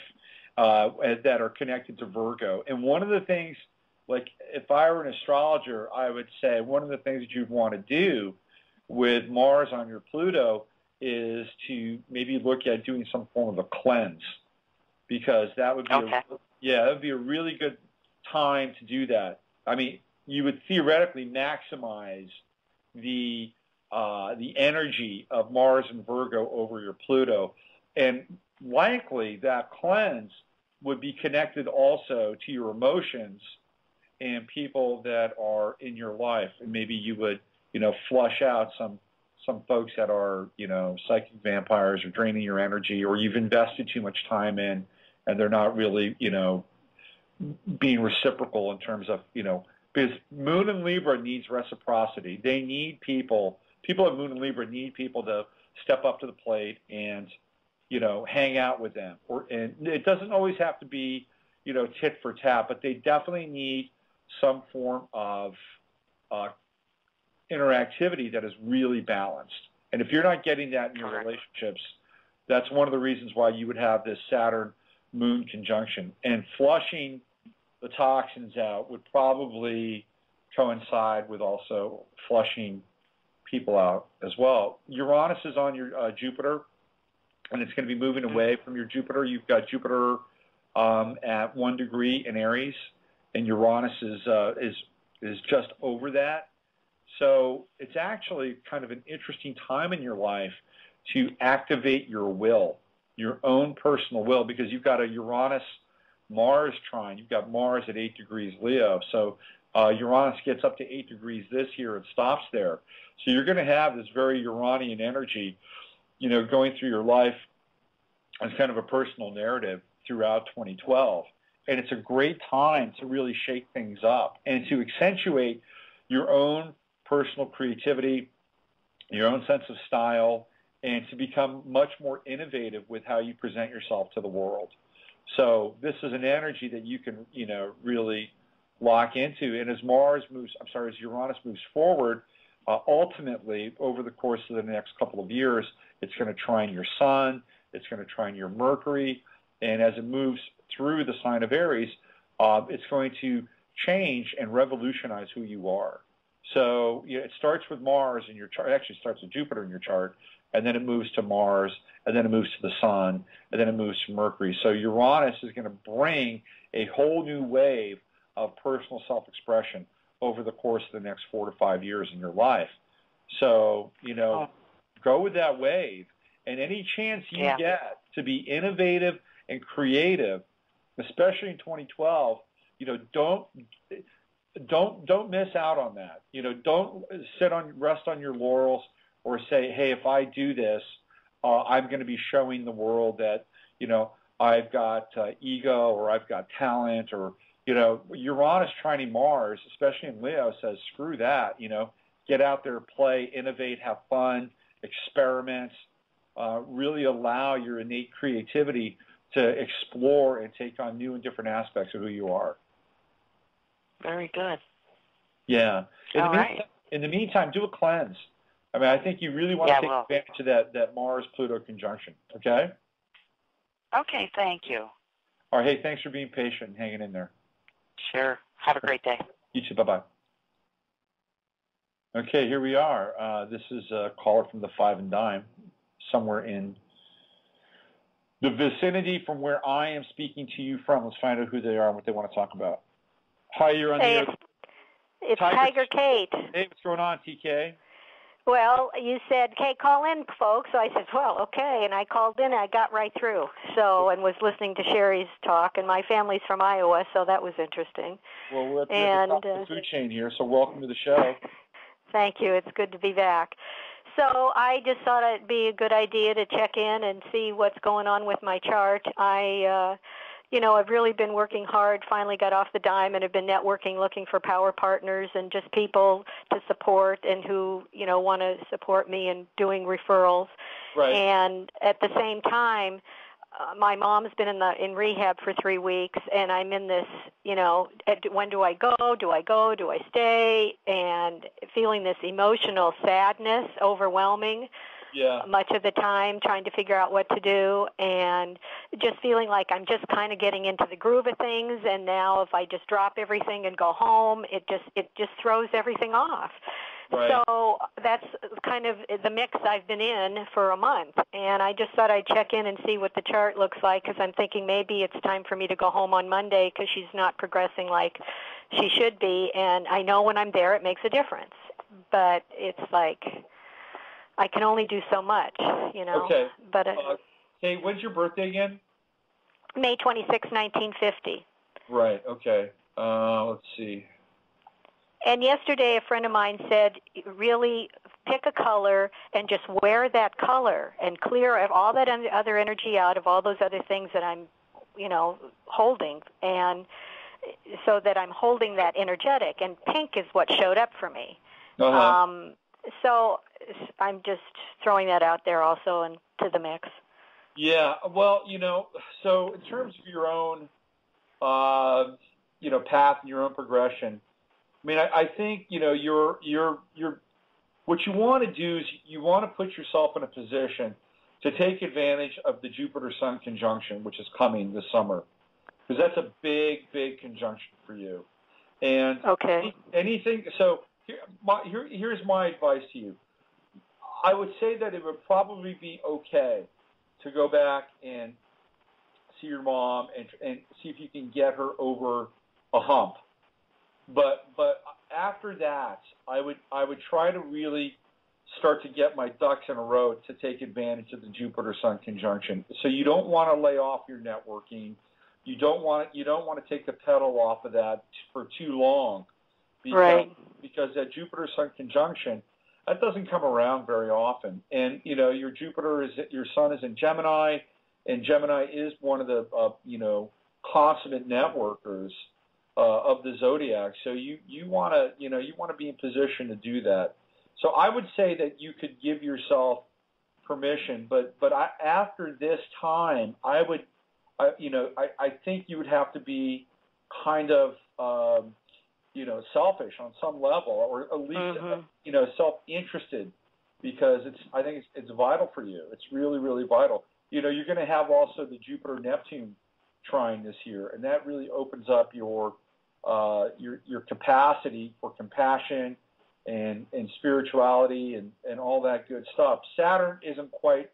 that are connected to Virgo. And one of the things like if I were an astrologer, I would say one of the things that you'd want to do with Mars on your Pluto is to maybe look at doing some form of a cleanse, because that would be that would be a really good time to do that. I mean, you would theoretically maximize the energy of Mars and Virgo over your Pluto, and likely that cleanse would be connected also to your emotions and people that are in your life, and maybe you would, flush out some folks that are, psychic vampires or draining your energy, or you've invested too much time in, and they're not really, being reciprocal in terms of, because Moon and Libra needs reciprocity. They need people at Moon and Libra need people to step up to the plate and, hang out with them. And it doesn't always have to be, tit for tat, but they definitely need some form of interactivity that is really balanced. And if you're not getting that in your relationships, that's one of the reasons why you would have this Saturn-Moon conjunction. And flushing the toxins out would probably coincide with also flushing people out as well. Uranus is on your Jupiter, and it's going to be moving away from your Jupiter. You've got Jupiter at 1 degree in Aries, and Uranus is just over that. So it's actually kind of an interesting time in your life to activate your will, your own personal will, because you've got a Uranus-Mars trine. You've got Mars at 8 degrees Leo. So Uranus gets up to 8 degrees this year and stops there. So you're going to have this very Uranian energy, going through your life as kind of a personal narrative throughout 2012. And it's a great time to really shake things up and to accentuate your own personal creativity, your own sense of style, and to become much more innovative with how you present yourself to the world. So this is an energy that you can, really lock into. And as Uranus moves forward, ultimately, over the course of the next couple of years, it's going to trine your Sun, it's going to trine your Mercury, and as it moves through the sign of Aries, it's going to change and revolutionize who you are. So it starts with Mars in your chart. It actually starts with Jupiter in your chart, and then it moves to Mars, and then it moves to the Sun, and then it moves to Mercury. So Uranus is going to bring a whole new wave of personal self-expression over the course of the next 4 to 5 years in your life. So, go with that wave. And any chance you get to be innovative and creative, especially in 2012, don't miss out on that. Don't rest on your laurels or say, hey, if I do this, I'm going to be showing the world that, I've got ego or I've got talent, or, Uranus trining Mars, especially in Leo, says, screw that, get out there, play, innovate, have fun, experiment, really allow your innate creativity to explore and take on new and different aspects of who you are. Very good. Yeah. In the meantime, do a cleanse. I mean, I think you really want to take advantage of that Mars-Pluto conjunction, okay? Okay, thank you. All right, hey, thanks for being patient and hanging in there. Sure. Have a great day. You too. Bye-bye. Okay, here we are. This is a caller from the 5 and Dime, somewhere in the vicinity from where I am speaking to you from. Let's find out who they are and what they want to talk about. Hi, you're on the air. It's Tiger Kate. Hey, what's going on, TK? Well, you said, "Okay, call in, folks." So I said, "Well, okay," and I called in and I got right through. And was listening to Sherry's talk, and my family's from Iowa, so that was interesting. Well, we're at the top of the food chain here, so welcome to the show. Thank you. It's good to be back. So I just thought it'd be a good idea to check in and see what's going on with my chart. I've really been working hard, finally got off the dime, and have been networking, looking for power partners and just people to support and who, want to support me and doing referrals. Right. And at the same time, my mom's been in rehab for 3 weeks, and I'm in this, when do I go? Do I stay? And feeling this emotional sadness, overwhelming. much of the time, trying to figure out what to do, and just feeling like I'm just kind of getting into the groove of things. And now, if I just drop everything and go home, it just throws everything off. Right. So that's kind of the mix I've been in for a month, and I just thought I'd check in and see what the chart looks like, because I'm thinking maybe it's time for me to go home on Monday because she's not progressing like she should be, and I know when I'm there it makes a difference, but it's like I can only do so much, you know. Okay. But hey, when's your birthday again? May 26, 1950. Right. Okay. Let's see. And yesterday a friend of mine said, really pick a color and just wear that color and clear all that other energy out of all those other things that I'm, you know, holding, and so that I'm holding that energetic. And pink is what showed up for me. So I'm just throwing that out there also into the mix. Yeah. Well, you know, so in terms of your own, you know, path and your own progression, I mean, I think, you know, you're what you want to do is you want to put yourself in a position to take advantage of the Jupiter-Sun conjunction, which is coming this summer, because that's a big, big conjunction for you. And anything. So here's my advice to you. I would say that it would probably be okay to go back and see your mom and see if you can get her over a hump. But after that, I would try to really start to get my ducks in a row to take advantage of the Jupiter-Sun conjunction. So you don't want to lay off your networking. You don't want to take the pedal off of that for too long, because that Jupiter-Sun conjunction, that doesn't come around very often. And you know, your Sun is in Gemini, and Gemini is one of the you know, consummate networkers of the zodiac. So you want to be in position to do that. So I would say that you could give yourself permission, but after this time, I think you would have to be kind of you know, selfish on some level, or at least you know, self-interested, because I think it's vital for you. It's really, really vital. You know, you're going to have also the Jupiter-Neptune trine this year, and that really opens up your capacity for compassion and spirituality and all that good stuff. Saturn isn't quite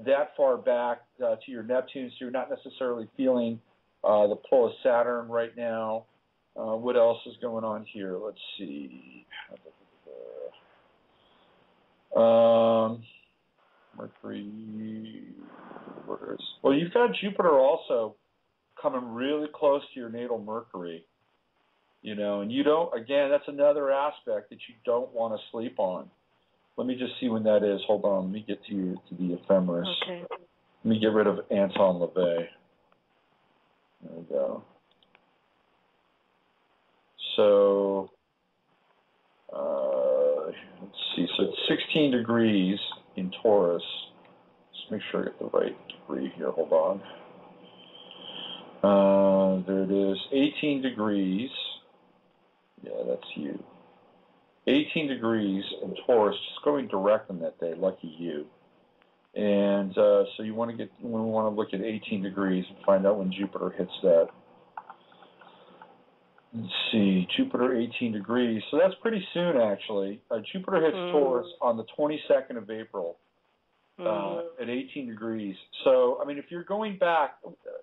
that far back to your Neptune, so you're not necessarily feeling the pull of Saturn right now. What else is going on here? Let's see. Mercury. Well, you've got Jupiter also coming really close to your natal Mercury. You know, and you don't, again, that's another aspect that you don't want to sleep on. Let me just see when that is. Hold on. Let me get to the ephemeris. Okay. Let me get rid of Anton LaVey. There we go. So, let's see. So it's 16 degrees in Taurus. Let's make sure I get the right degree here. Hold on. There it is. 18 degrees. Yeah, that's you. 18 degrees in Taurus, just going direct on that day. Lucky you. And so we want to look at 18 degrees and find out when Jupiter hits that. Let's see, Jupiter 18 degrees. So that's pretty soon, actually. Jupiter hits Taurus on the 22nd of April at 18 degrees. So, I mean, if you're going back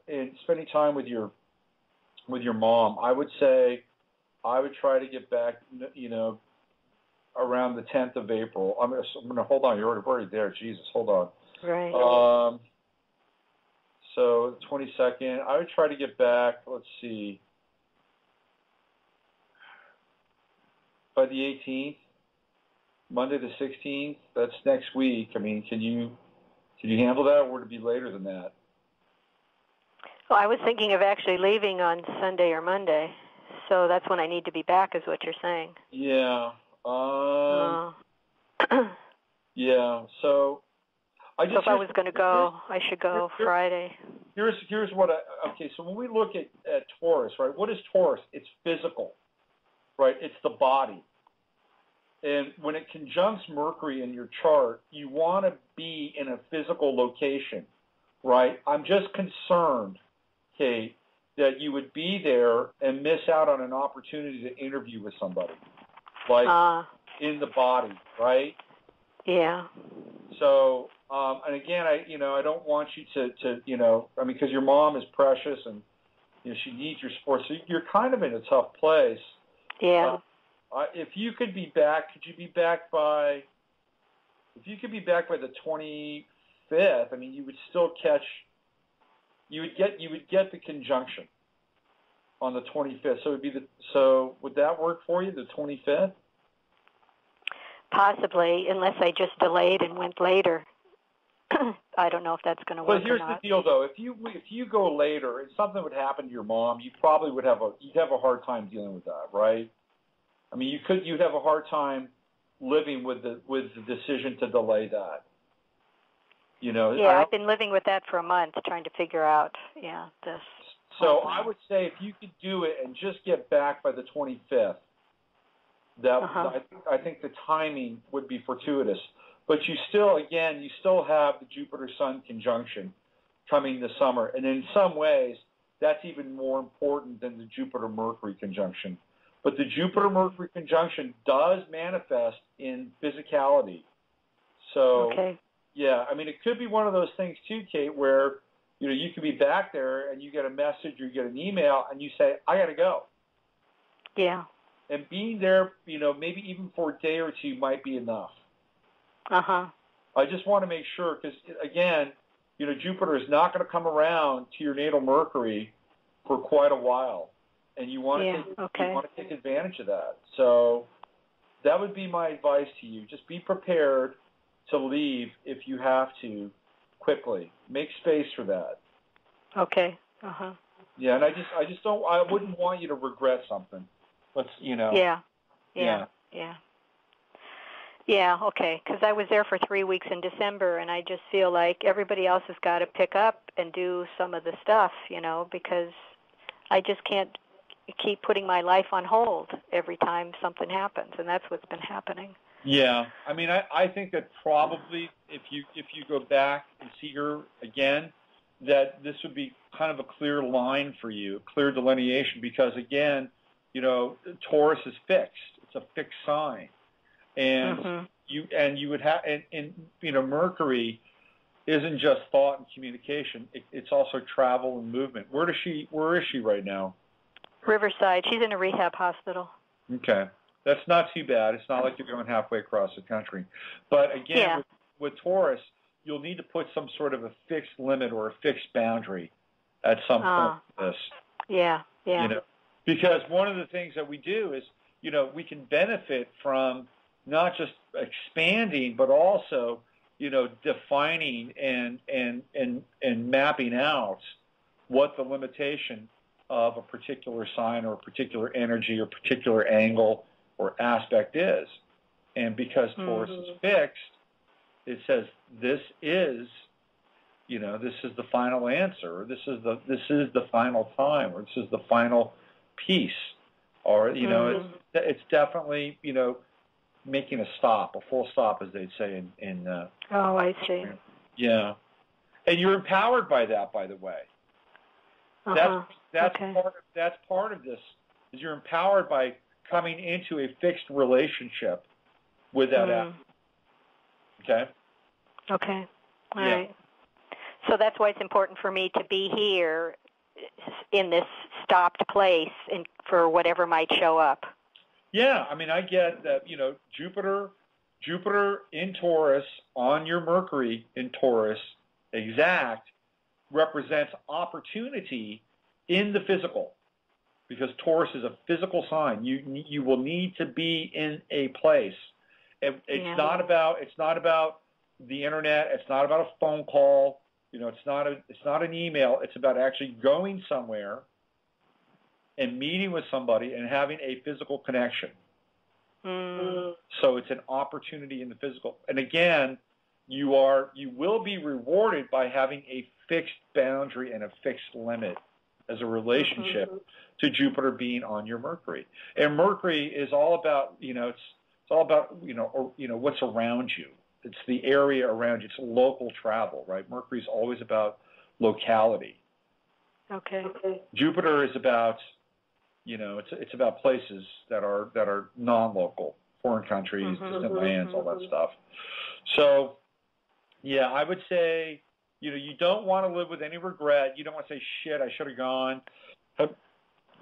and spending time with your mom, I would say I would try to get back, you know, around the 10th of April. I'm going to hold on. You're already there. Jesus, hold on. Right. So 22nd, I would try to get back. Let's see, by the 18th, Monday the 16th. That's next week. I mean, can you handle that, or would it be later than that? Well, I was thinking of actually leaving on Sunday or Monday. So that's when I need to be back, is what you're saying. Yeah. Yeah. So if I was going to go, I should go Friday. Here's what okay, so when we look at Taurus, right, what is Taurus? It's physical, right? It's the body. And when it conjuncts Mercury in your chart, you want to be in a physical location, right? I'm just concerned, Kate, that you would be there and miss out on an opportunity to interview with somebody, like in the body, right? Yeah. So, and again, I don't want you to because your mom is precious and, she needs your support. So you're kind of in a tough place. Yeah. If you could be back, could you be back by? If you could be back by the 25th, I mean, you would still catch. You would get the conjunction on the 25th. So it would be So would that work for you? The 25th? Possibly, unless I just delayed and went later. I don't know if that's going to work. But here's the deal, though. If you go later and something would happen to your mom, you probably would have a hard time dealing with that, right? I mean, you'd have a hard time living with the decision to delay that. Yeah, I've been living with that for a month, trying to figure out this. So I would say if you could do it and just get back by the 25th, I think the timing would be fortuitous. But you still have the Jupiter-Sun conjunction coming this summer. And in some ways, that's even more important than the Jupiter-Mercury conjunction. But the Jupiter-Mercury conjunction does manifest in physicality. So, yeah, I mean, it could be one of those things, too, Kate, where, you could be back there and you get a message or you get an email and you say, I got to go. Yeah. And being there, maybe even for a day or two might be enough. I just want to make sure because, again, Jupiter is not going to come around to your natal Mercury for quite a while, and you want to take advantage of that. So that would be my advice to you. Just be prepared to leave if you have to quickly. Make space for that. Okay. Yeah, and I just don't. I wouldn't want you to regret something. Yeah, okay, because I was there for 3 weeks in December, and I just feel like everybody else has got to pick up and do some of the stuff, because I just can't keep putting my life on hold every time something happens, and that's what's been happening. Yeah, I mean, I think that probably if you go back and see her again, that this would be kind of a clear line for you, a clear delineation, because again, Taurus is fixed; it's a fixed sign. And you would have and Mercury isn't just thought and communication; it's also travel and movement. Where is she right now? Riverside. She's in a rehab hospital. Okay, that's not too bad. It's not like you're going halfway across the country. But again, with Taurus, you'll need to put some sort of a fixed limit or a fixed boundary at some point. With this. Yeah. Because one of the things that we do is we can benefit from not just expanding, but also, defining and mapping out what the limitation of a particular sign or a particular energy or particular angle or aspect is. And because Taurus is fixed, it says this is the final answer, or this is the final time, or this is the final piece, or it's definitely making a stop, a full stop, as they'd say in oh, I see. Yeah, and you're empowered by that, by the way. That's part of this. Is you're empowered by coming into a fixed relationship with that aspect. Okay. Okay. All right. So that's why it's important for me to be here in this stopped place for whatever might show up. Yeah, I mean, I get that, Jupiter in Taurus on your Mercury in Taurus exact represents opportunity in the physical, because Taurus is a physical sign. You will need to be in a place. It's not about the internet. It's not about a phone call. It's not an email. It's about actually going somewhere and meeting with somebody and having a physical connection. So it's an opportunity in the physical. And again, you will be rewarded by having a fixed boundary and a fixed limit as a relationship to Jupiter being on your Mercury. And Mercury is all about, it's all about, what's around you. It's the area around you. It's local travel, right? Mercury's always about locality. Okay. Jupiter is about, it's about places that are non-local, foreign countries, distant lands, all that stuff. So, yeah, I would say, you don't want to live with any regret. You don't want to say, shit, I should have gone.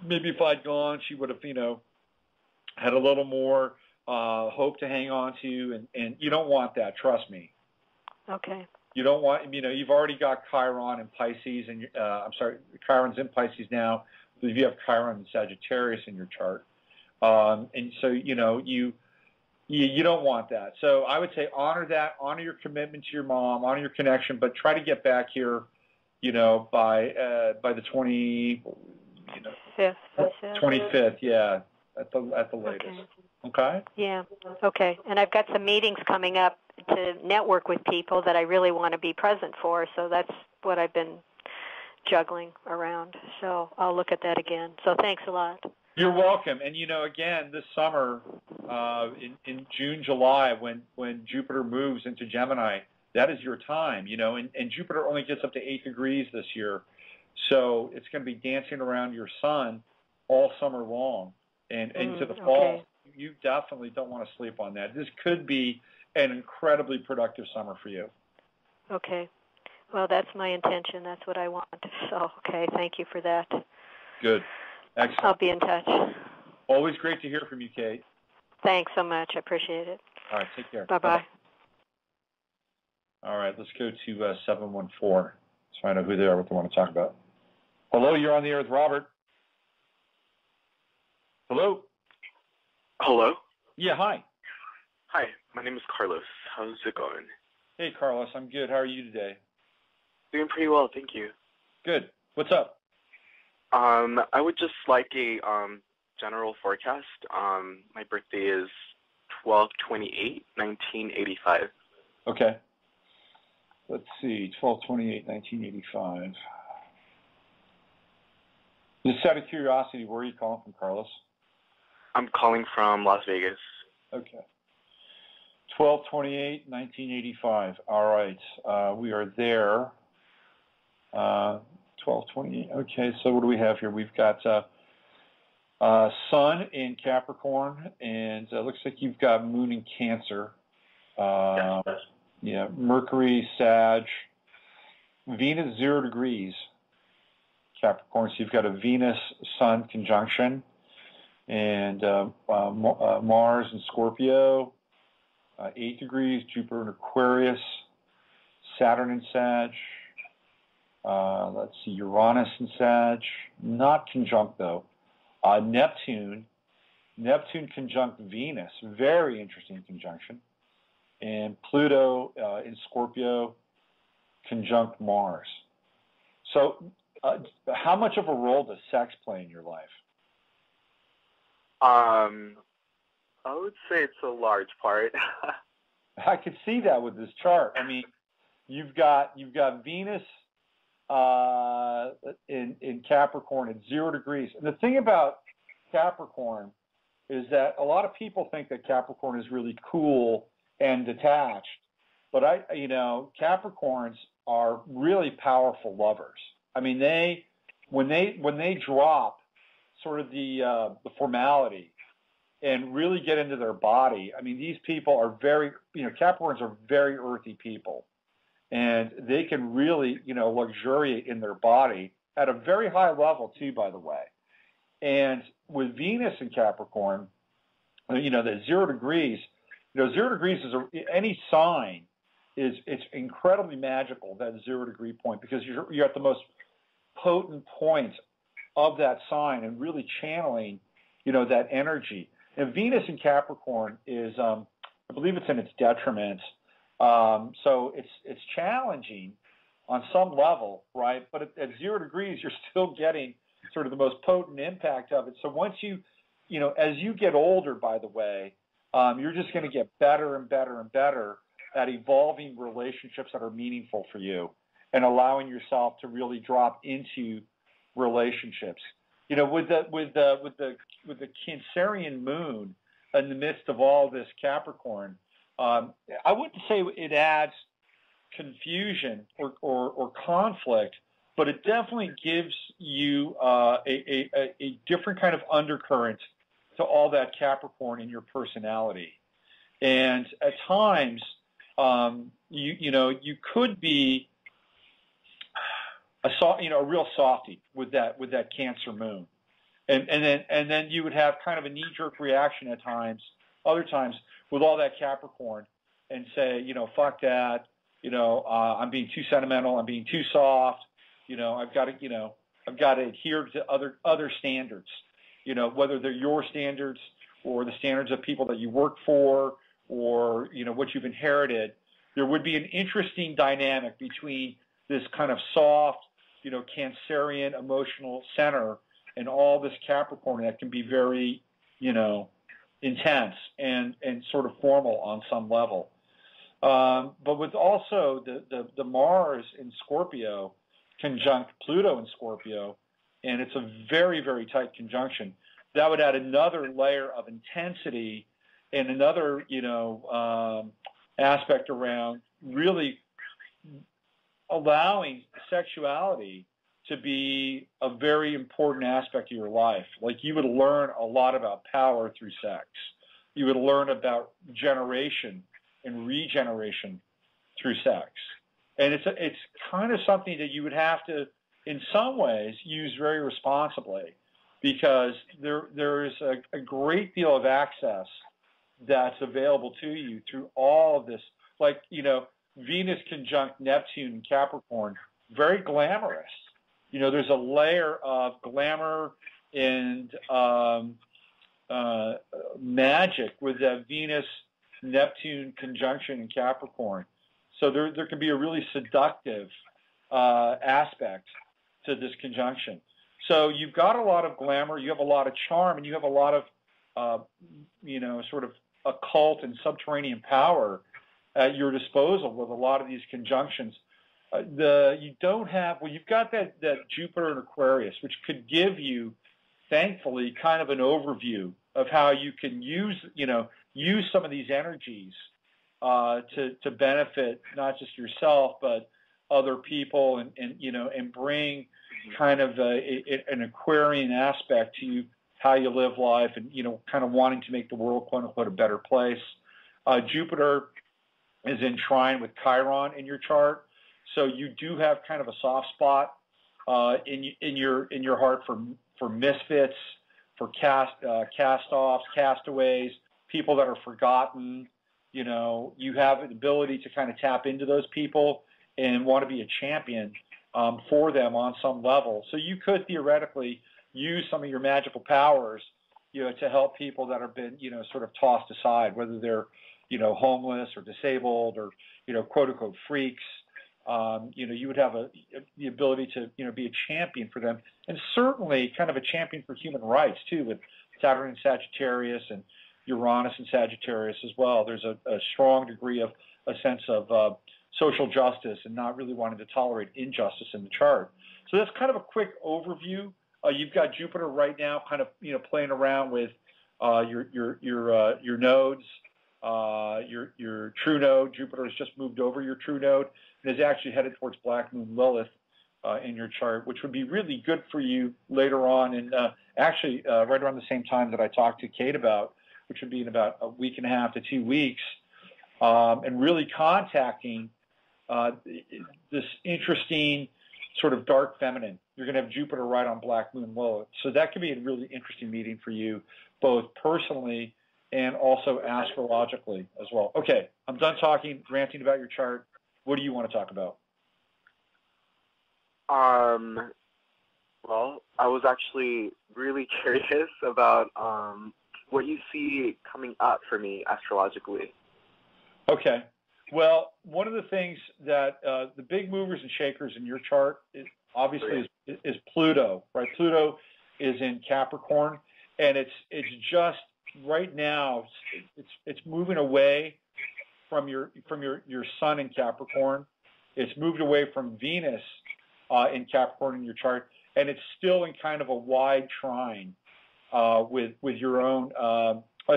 Maybe if I'd gone, she would have, had a little more hope to hang on to, and you don't want that. Trust me. Okay. You don't want, you've already got Chiron in Pisces, and Chiron's in Pisces now. If you have Chiron and Sagittarius in your chart, and so you don't want that. So I would say honor that, honor your commitment to your mom, honor your connection, but try to get back here, by the 25th, yeah, at the latest. Okay. Yeah. Okay. And I've got some meetings coming up to network with people that I really want to be present for. So that's what I've been juggling around. So I'll look at that again. So thanks a lot. You're welcome. And, again, this summer, in June, July, when Jupiter moves into Gemini, that is your time, and Jupiter only gets up to 8 degrees this year. So it's going to be dancing around your sun all summer long and into the fall. Okay. You definitely don't want to sleep on that. This could be an incredibly productive summer for you. Okay. Well, that's my intention. That's what I want. So, okay, thank you for that. Good. Excellent. I'll be in touch. Always great to hear from you, Kate. Thanks so much. I appreciate it. All right, take care. Bye-bye. All right, let's go to 714. Let's find out who they are, what they want to talk about. Hello, you're on the air with Robert. Hello? Hello? Yeah, hi. Hi, my name is Carlos. How's it going? Hey, Carlos, I'm good. How are you today? Doing pretty well, thank you. Good. What's up? I would just like a general forecast. My birthday is 12/28/1985. Okay. Let's see, 12/28/1985. Just out of curiosity, where are you calling from, Carlos? I'm calling from Las Vegas. Okay. 12/28/1985. All right. We are there. 12/28. Okay, so what do we have here? We've got Sun in Capricorn, and looks like you've got Moon in Cancer. Yes. Yeah, Mercury, Sag, Venus 0 degrees, Capricorn. So you've got a Venus-Sun conjunction, and Mars in Scorpio, 8 degrees, Jupiter in Aquarius, Saturn in Sag. Let's see, Uranus in Sag, not conjunct though. Neptune conjunct Venus, very interesting conjunction. And Pluto in Scorpio conjunct Mars. So how much of a role does sex play in your life? I would say it's a large part. I could see that with this chart. I mean, you've got Venus in Capricorn at 0 degrees. And the thing about Capricorn is that a lot of people think that Capricorn is really cool and detached, but Capricorns are really powerful lovers. I mean, when they drop sort of the formality and really get into their body. I mean, these people are Capricorns are very earthy people, and they can really luxuriate in their body at a very high level too, by the way. And with Venus in Capricorn, the 0 degrees. 0 degrees is any sign it's incredibly magical, that 0 degree point, because you're at the most potent point of that sign and really channeling, that energy. And Venus in Capricorn is, I believe it's in its detriment. So it's challenging on some level, right? But at 0 degrees, you're still getting sort of the most potent impact of it. So once as you get older, by the way, you're just going to get better and better and better at evolving relationships that are meaningful for you and allowing yourself to really drop into relationships. With the Cancerian moon in the midst of all this Capricorn. I wouldn't say it adds confusion or conflict, but it definitely gives you a different kind of undercurrent to all that Capricorn in your personality. And at times, you could be a real softie with that Cancer moon, and then you would have kind of a knee-jerk reaction at times, other times with all that Capricorn, and say, fuck that, I'm being too sentimental, I'm being too soft, I've got to adhere to other standards, whether they're your standards or the standards of people that you work for, or what you've inherited. There would be an interesting dynamic between this kind of soft, Cancerian emotional center and all this Capricorn that can be very, intense and sort of formal on some level. But with also the Mars in Scorpio conjunct Pluto in Scorpio, and it's a very, very tight conjunction, that would add another layer of intensity and another, aspect around really allowing sexuality to be a very important aspect of your life. Like, you would learn a lot about power through sex. You would learn about generation and regeneration through sex. And it's kind of something that you would have to, in some ways, use very responsibly, because there is a great deal of access that's available to you through all of this. Like, Venus conjunct Neptune in Capricorn, very glamorous. There's a layer of glamour and magic with that Venus-Neptune conjunction in Capricorn. So there can be a really seductive aspect to this conjunction. So you've got a lot of glamour, you have a lot of charm, and you have a lot of, sort of occult and subterranean power at your disposal with a lot of these conjunctions. You've got that Jupiter in Aquarius, which could give you, thankfully, kind of an overview of how you can use some of these energies to benefit not just yourself but other people, and bring kind of an Aquarian aspect to how you live life, and kind of wanting to make the world, quote unquote, a better place. Jupiter is in trine with Chiron in your chart, so you do have kind of a soft spot in your heart for misfits, for cast-offs, castaways, people that are forgotten. You have an ability to kind of tap into those people and want to be a champion for them on some level. So you could theoretically use some of your magical powers, to help people that have been, sort of tossed aside, whether they're, homeless or disabled or, quote unquote freaks. You would have the ability to, be a champion for them, and certainly kind of a champion for human rights too, with Saturn in Sagittarius and Uranus in Sagittarius as well. There's a strong degree of a sense of social justice and not really wanting to tolerate injustice in the chart. So that's kind of a quick overview. You've got Jupiter right now, kind of playing around with your nodes. Your true node, Jupiter has just moved over your true node and is actually headed towards Black Moon Lilith in your chart, which would be really good for you later on, and actually right around the same time that I talked to Kate about, which would be in about a week and a half to 2 weeks, and really contacting this interesting sort of dark feminine. You're going to have Jupiter right on Black Moon Lilith. So that could be a really interesting meeting for you, both personally and also astrologically as well. Okay, I'm done ranting about your chart. What do you want to talk about? Well, I was actually really curious about what you see coming up for me astrologically. Okay. Well, one of the things that the big movers and shakers in your chart is obviously is Pluto, right? Pluto is in Capricorn, and it's just right now it's moving away from your sun in Capricorn. It's moved away from Venus in Capricorn in your chart, and it's still in kind of a wide trine with your own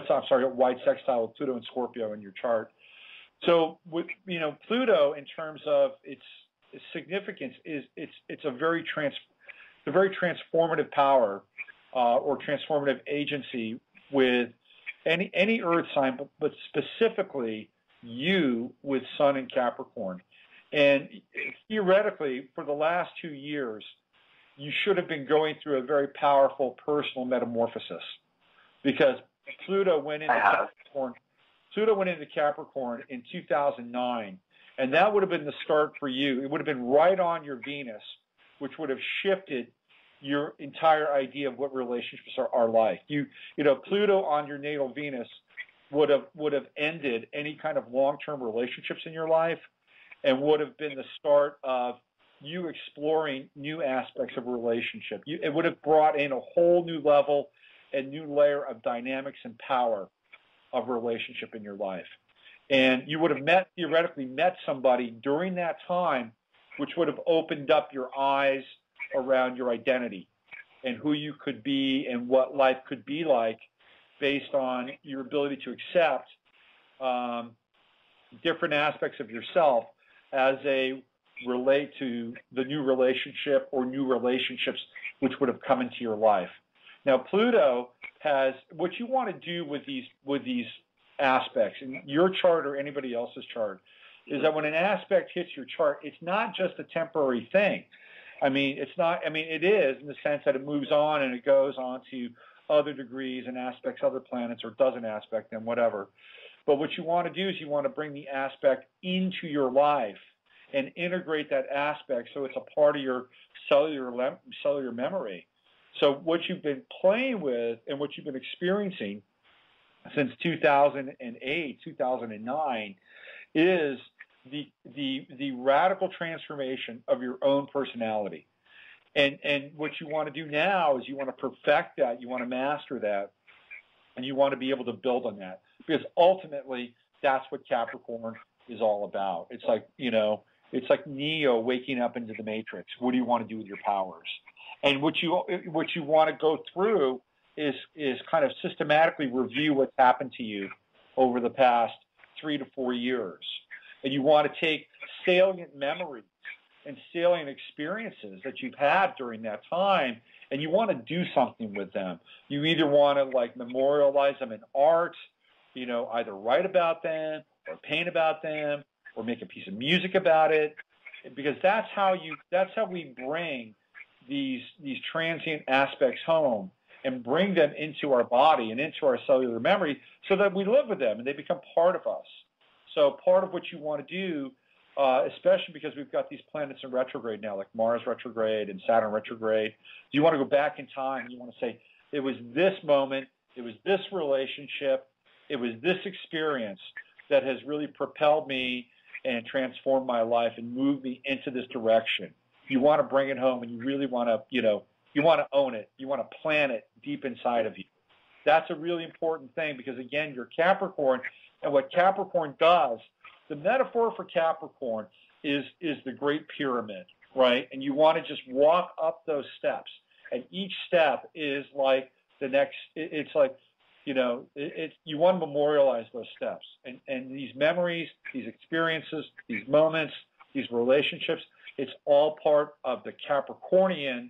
wide sextile with Pluto and Scorpio in your chart. So with Pluto, in terms of its significance, it's a very transformative power or transformative agency with any Earth sign, but specifically you with Sun in Capricorn. And theoretically, for the last 2 years, you should have been going through a very powerful personal metamorphosis, because Pluto went into Capricorn. Pluto went into Capricorn in 2009, and that would have been the start for you. It would have been right on your Venus, which would have shifted your entire idea of what relationships are like. Pluto on your natal Venus would have ended any kind of long-term relationships in your life, and would have been the start of you exploring new aspects of a relationship. It would have brought in a whole new level and new layer of dynamics and power of relationship in your life. And you would have theoretically met somebody during that time, which would have opened up your eyes around your identity and who you could be and what life could be like based on your ability to accept different aspects of yourself as they relate to the new relationship or new relationships which would have come into your life. Now, Pluto has what you want to do with these aspects in your chart or anybody else's chart is that when an aspect hits your chart, it's not just a temporary thing. It is in the sense that it moves on and it goes on to other degrees and aspects other planets or doesn't aspect them, whatever. But what you want to do is you want to bring the aspect into your life and integrate that aspect so it's a part of your cellular memory. So what you've been playing with and what you've been experiencing since 2008, 2009 is the radical transformation of your own personality. And what you want to do now is you want to perfect that, you want to master that, and you want to be able to build on that. Because ultimately, that's what Capricorn is all about. It's like Neo waking up into the Matrix. What do you want to do with your powers? And what you want to go through is kind of systematically review what's happened to you over the past 3 to 4 years. And you want to take salient memories and salient experiences that you've had during that time, and you want to do something with them. You either want to memorialize them in art, either write about them or paint about them or make a piece of music about it, because that's how we bring these transient aspects home and bring them into our body and into our cellular memory so that we live with them and they become part of us. So part of what you want to do, especially because we've got these planets in retrograde now, like Mars retrograde and Saturn retrograde, you want to go back in time. You want to say, it was this moment, it was this relationship, it was this experience that has really propelled me and transformed my life and moved me into this direction. You want to bring it home, and you really want to, you want to own it. You want to plant it deep inside of you. That's a really important thing because, again, you're Capricorn, and what Capricorn does, the metaphor for Capricorn is the Great Pyramid, right? And you want to just walk up those steps, and each step is like the next. It's like, you want to memorialize those steps, and these memories, these experiences, these moments, these relationships. It's all part of the Capricornian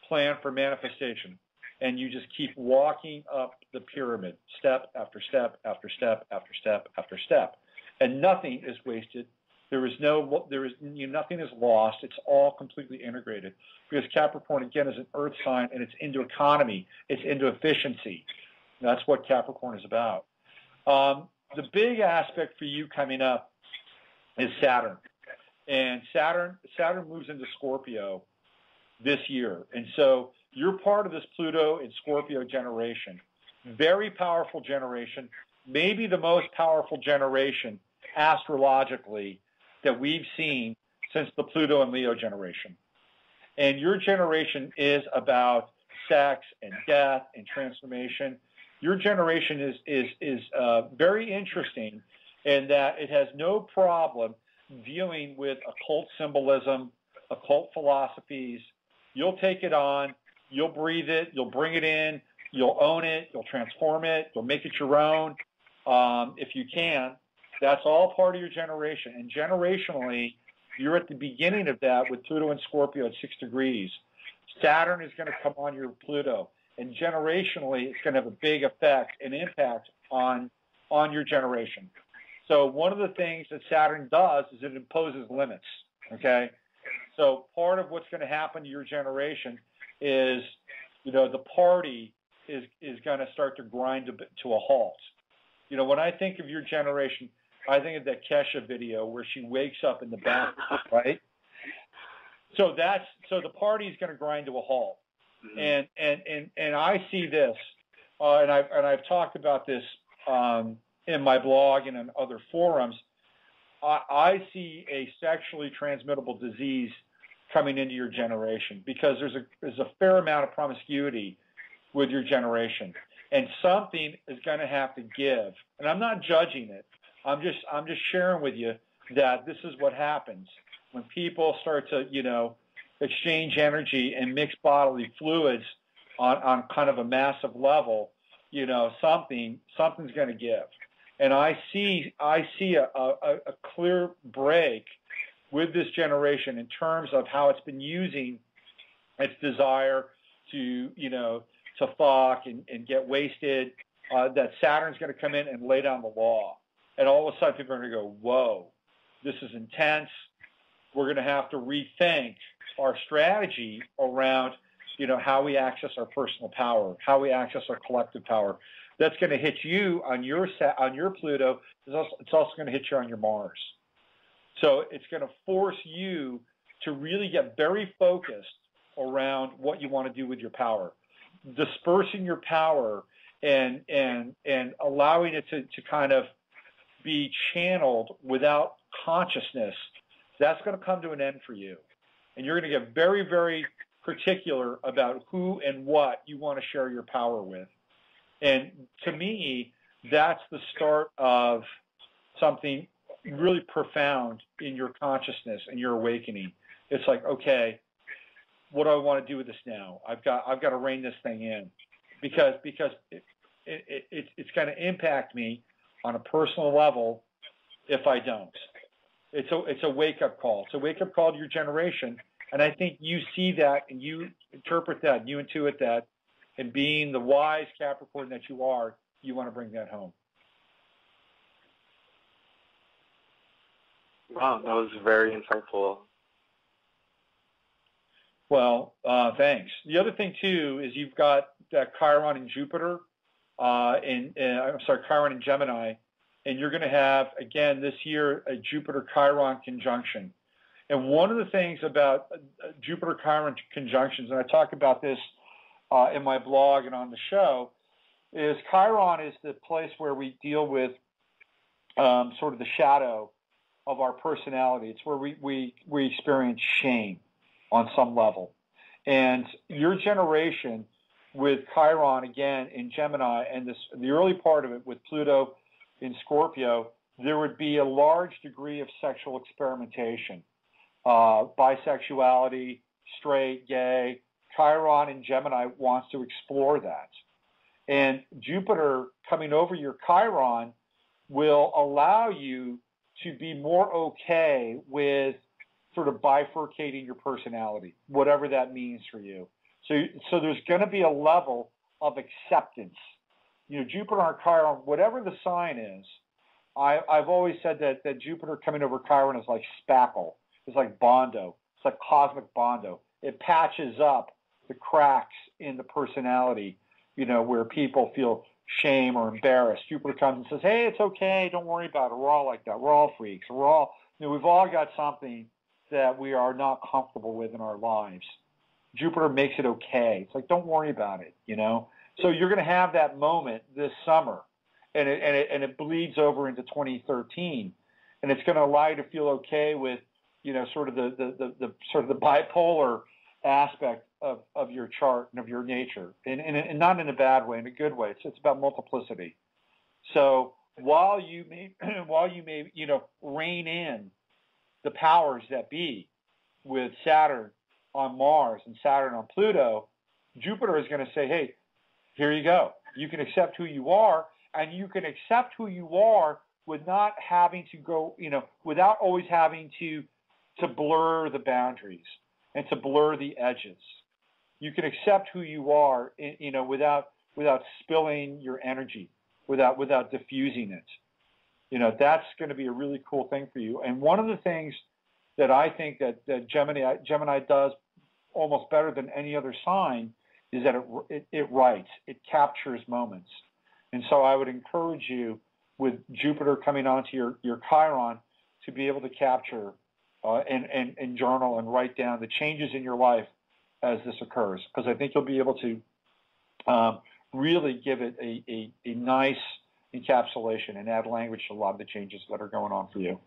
plan for manifestation. And you just keep walking up the pyramid, step after step after step after step after step. And nothing is wasted. Nothing is lost. It's all completely integrated. Because Capricorn, again, is an earth sign, and it's into economy. It's into efficiency. That's what Capricorn is about. The big aspect for you coming up is Saturn. And Saturn moves into Scorpio this year. And so you're part of this Pluto and Scorpio generation. Very powerful generation, maybe the most powerful generation astrologically that we've seen since the Pluto and Leo generation. And your generation is about sex and death and transformation. Your generation is very interesting in that it has no problem dealing with occult symbolism, occult philosophies. You'll take it on, you'll breathe it, you'll bring it in, You'll own it. You'll transform it. You'll make it your own if you can. That's all part of your generation. And generationally, you're at the beginning of that with Pluto and Scorpio at 6 degrees. Saturn is going to come on your Pluto. And generationally, it's going to have a big effect and impact on your generation. So one of the things that Saturn does is it imposes limits, okay? So part of what's going to happen to your generation is, the party is going to start to grind to a halt. When I think of your generation, I think of that Kesha video where she wakes up in the bathroom, right? So the party is going to grind to a halt. And I see this, and I've talked about this in my blog and in other forums. I see a sexually transmittable disease coming into your generation because there's a fair amount of promiscuity with your generation, and something is going to have to give. And I'm not judging it. I'm just sharing with you that this is what happens when people start to exchange energy and mix bodily fluids on kind of a massive level. Something's going to give. And I see a clear break with this generation in terms of how it's been using its desire to fuck and get wasted. That Saturn's going to come in and lay down the law. And all of a sudden people are going to go, whoa, this is intense. We're going to have to rethink our strategy around, how we access our personal power, how we access our collective power. That's going to hit you on your Pluto. It's also going to hit you on your Mars. So it's going to force you to really get very focused around what you want to do with your power, dispersing your power and allowing it to kind of be channeled without consciousness. That's going to come to an end for you. And you're going to get very, very particular about who and what you want to share your power with. And to me, that's the start of something really profound in your consciousness and your awakening. It's like, okay, what do I want to do with this now? I've got to rein this thing in because it's going to impact me on a personal level if I don't. It's a wake-up call. It's a wake-up call to your generation, and I think you see that and you interpret that and you intuit that, and being the wise Capricorn that you are, you want to bring that home. Wow, that was very insightful. Well, thanks. The other thing, too, is you've got that Chiron and Jupiter, Chiron and Gemini, and you're going to have, again, this year, a Jupiter-Chiron conjunction. And one of the things about Jupiter-Chiron conjunctions, and I talk about this in my blog and on the show, is Chiron is the place where we deal with sort of the shadow of our personality. It's where we experience shame on some level. And your generation with Chiron, again, in Gemini, and the early part of it with Pluto in Scorpio, there would be a large degree of sexual experimentation, bisexuality, straight, gay. Chiron in Gemini wants to explore that. And Jupiter coming over your Chiron will allow you to be more okay with sort of bifurcating your personality, whatever that means for you. So there's going to be a level of acceptance. Jupiter on Chiron, whatever the sign is, I've always said that Jupiter coming over Chiron is like spackle. It's like Bondo. It's like cosmic Bondo. It patches up the cracks in the personality, where people feel shame or embarrassed. Jupiter comes and says, hey, it's okay. Don't worry about it. We're all like that. We're all freaks. We've all got something that we are not comfortable with in our lives. Jupiter makes it okay. It's like, don't worry about it, So you're going to have that moment this summer, and it bleeds over into 2013, and it's going to allow you to feel okay with, sort of the bipolar aspect of your chart and of your nature, and not in a bad way, in a good way. It's about multiplicity. So while you may rein in the powers that be with Saturn on Mars and Saturn on Pluto, Jupiter is going to say, hey, Here you go. You can accept who you are, and you can accept who you are with not having to go, without always having to blur the boundaries and to blur the edges. You can accept who you are, without spilling your energy, without diffusing it. That's going to be a really cool thing for you. And one of the things that I think that Gemini does almost better than any other sign is that it writes, it captures moments. And so I would encourage you, with Jupiter coming onto your Chiron, to be able to capture and journal and write down the changes in your life as this occurs, because I think you'll be able to really give it a nice encapsulation and add language to a lot of the changes that are going on for you.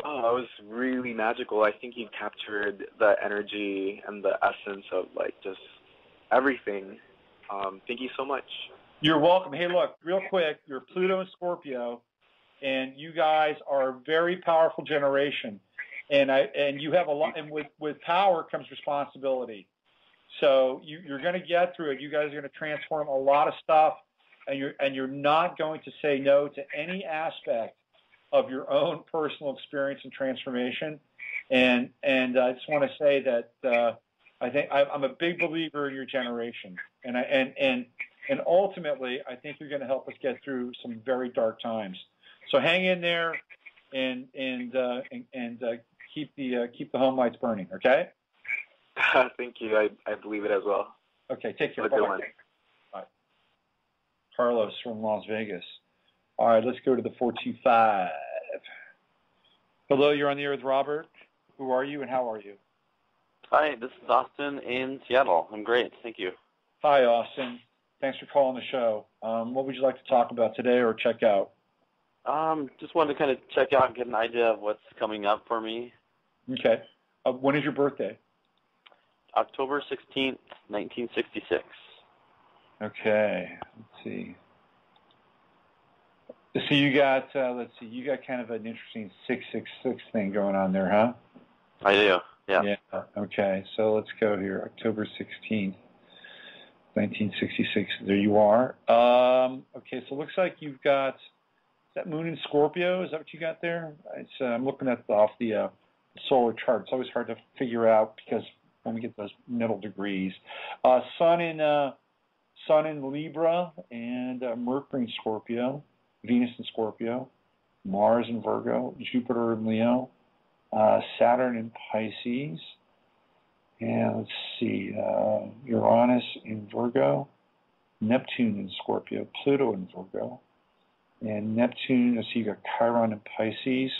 Oh, that was really magical. I think you captured the energy and the essence of just everything. Thank you so much. You're welcome. Hey, look, real quick, you're Pluto and Scorpio, and you guys are a very powerful generation. And you have a lot, and with power comes responsibility. So you're going to get through it. You guys are going to transform a lot of stuff, and you're not going to say no to any aspect of your own personal experience and transformation. And I just want to say that I think I'm a big believer in your generation, and ultimately I think you're going to help us get through some very dark times. So hang in there, and keep the home lights burning. Okay. Thank you. I believe it as well. Okay. Take care. Bye. Bye. Carlos from Las Vegas. All right. Let's go to the 425. Hello. You're on the air with Robert. Who are you and how are you? Hi. This is Austin in Seattle. I'm great. Thank you. Hi, Austin. Thanks for calling the show. What would you like to talk about today or check out? Just wanted to kind of check out and get an idea of what's coming up for me. Okay. When is your birthday? October 16th, 1966. Okay. Let's see. So you got, you got kind of an interesting 666 thing going on there, huh? I do, yeah. Yeah. Okay. So let's go here. October 16th, 1966. There you are. Okay. So it looks like you've got, is that Moon in Scorpio? Is that what you got there? I'm looking at off the solar chart. It's always hard to figure out because when we get those middle degrees. Sun in Libra and Mercury in Scorpio, Venus in Scorpio, Mars in Virgo, Jupiter in Leo, Saturn in Pisces, and let's see, Uranus in Virgo, Neptune in Scorpio, Pluto in Virgo, and Neptune, let's see, you got Chiron in Pisces,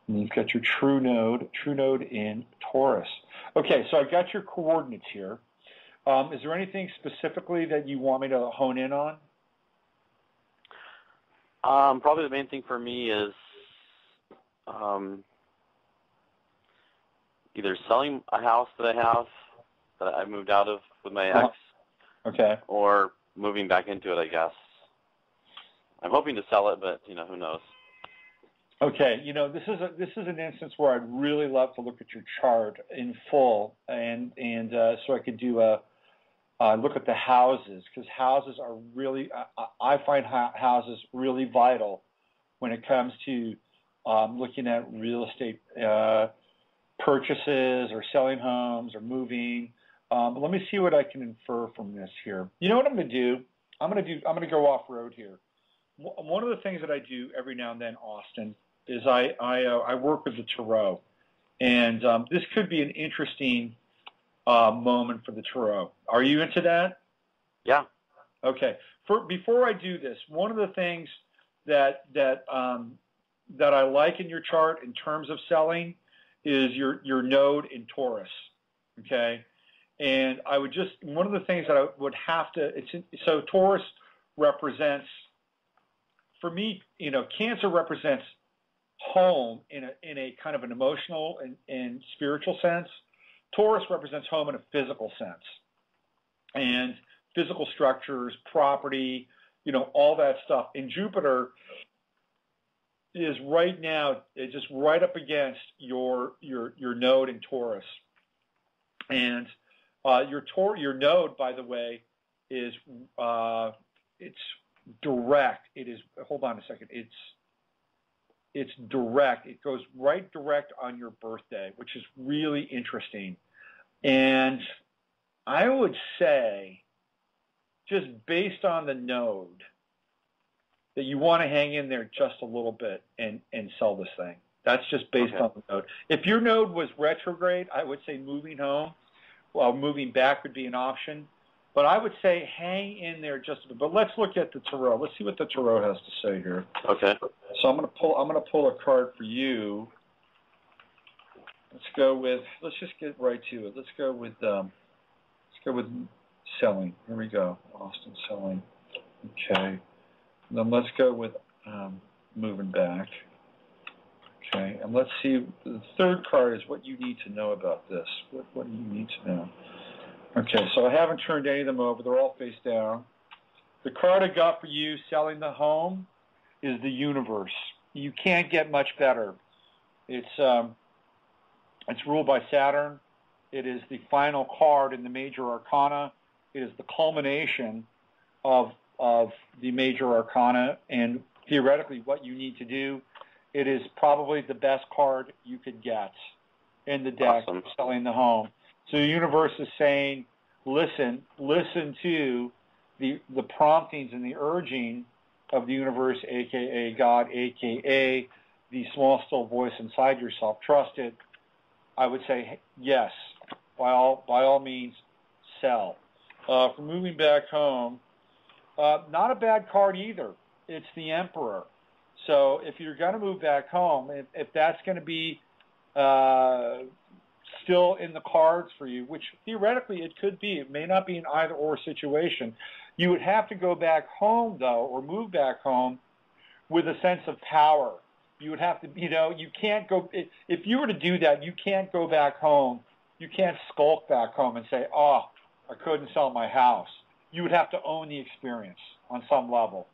and you've got your true node in Taurus. Okay, so I got your coordinates here. Is there anything specifically that you want me to hone in on? Probably the main thing for me is either selling a house that I have that I moved out of with my ex, okay, or moving back into it, I guess. I'm hoping to sell it, but who knows? Okay, this is an instance where I'd really love to look at your chart in full, and so I could do a look at the houses, because houses are really, I find houses really vital when it comes to looking at real estate purchases or selling homes or moving. But let me see what I can infer from this here. You know what I'm going to do? I'm going to go off road here. One of the things that I do every now and then, Austin, is I work with the tarot, and this could be an interesting moment for the tarot. Are you into that? Yeah. Okay. Before I do this, one of the things that I like in your chart in terms of selling is your node in Taurus. Okay. And I would one of the things that I would have to, so Taurus represents, for me, Cancer represents home in a kind of an emotional and spiritual sense. Taurus represents home in a physical sense, and physical structures, property, all that stuff. And Jupiter is right now, it's just right up against your node in Taurus. And Your node, by the way, is it's direct. It is. Hold on a second. It's direct. It goes right direct on your birthday, which is really interesting. And I would say, just based on the node, that you want to hang in there just a little bit and sell this thing. That's just based on the node. If your node was retrograde, I would say moving home. Well, moving back would be an option. But I would say hang in there just a bit. But let's look at the tarot. Let's see what the tarot has to say here. Okay. So I'm going to pull a card for you. Let's just get right to it. Let's go with selling. Here we go. Austin selling. Okay. Then let's go with moving back. Okay. And let's see. The third card is what you need to know about this. What do you need to know? Okay. So I haven't turned any of them over. They're all face down. The card I got for you, selling the home, is the universe. You can't get much better. It's ruled by Saturn. It is the final card in the major arcana. It is the culmination of the major arcana, and theoretically what you need to do. It is probably the best card you could get in the deck, Awesome. Selling the home. So the universe is saying, listen to the promptings and the urging of the universe, a.k.a. God, a.k.a. the small, still voice inside yourself. Trust it. I would say yes, by all means, sell. For moving back home, not a bad card either. It's the Emperor. So if you're going to move back home, if that's going to be still in the cards for you, which theoretically it could be, it may not be an either-or situation, you would have to go back home, though, or move back home with a sense of power. You would have to, you can't go, if you were to do that, you can't go back home. You can't skulk back home and say, I couldn't sell my house. You would have to own the experience on some level,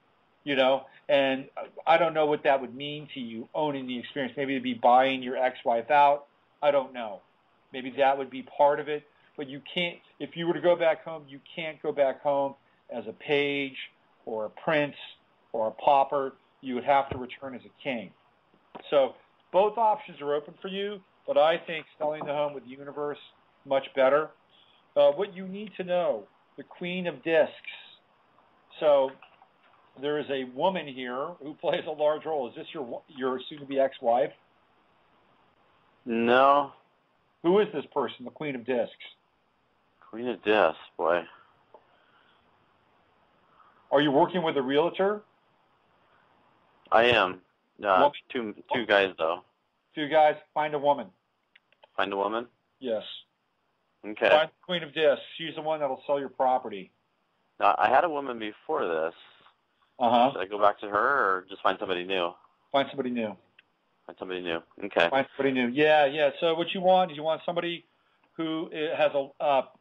and I don't know what that would mean to you, owning the experience. Maybe it'd be buying your ex-wife out. I don't know. Maybe that would be part of it, but you can't, if you were to go back home, you can't go back home as a page or a prince or a pauper. You would have to return as a king. So both options are open for you, but I think selling the home with the universe, much better. What you need to know, the Queen of Discs. So there is a woman here who plays a large role. Is this your soon-to-be ex-wife? No. Who is this person, the Queen of Discs? Queen of Discs, boy. Are you working with a realtor? I am. Two guys, though. Two guys. Find a woman. Find a woman? Yes. Okay. Find the Queen of Discs. She's the one that will sell your property. Now, I had a woman before this. Uh-huh. Should I go back to her or just find somebody new? Find somebody new. Find somebody new. Okay. Find somebody new. Yeah. So what you want is you want somebody who has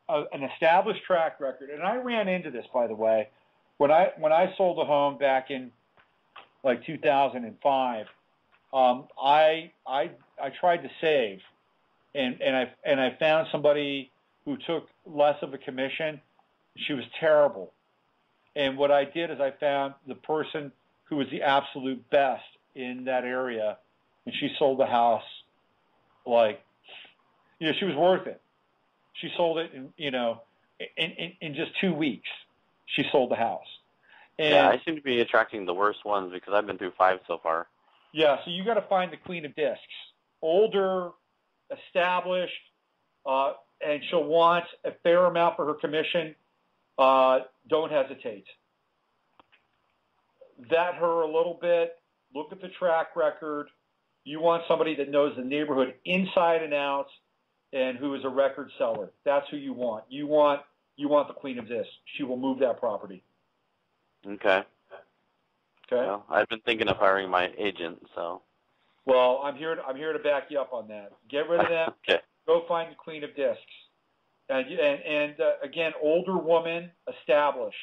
an established track record. And I ran into this, by the way, when I sold a home back in like 2005. I tried to save, and I found somebody who took less of a commission. She was terrible. And what I did is I found the person who was the absolute best in that area, and she sold the house she was worth it. She sold it in just 2 weeks. She sold the house. And yeah, I seem to be attracting the worst ones because I've been through 5 so far. Yeah, so you got to find the Queen of Discs. Older, established, and she'll want a fair amount for her commission. Don't hesitate. Vet her a little bit. Look at the track record. You want somebody that knows the neighborhood inside and out and who is a record seller. That's who you want. You want the Queen of Discs. She will move that property. Okay. Okay. Well, I've been thinking of hiring my agent, so. Well, I'm here to back you up on that. Get rid of them. Okay. Go find the Queen of Discs. And again, older woman, established.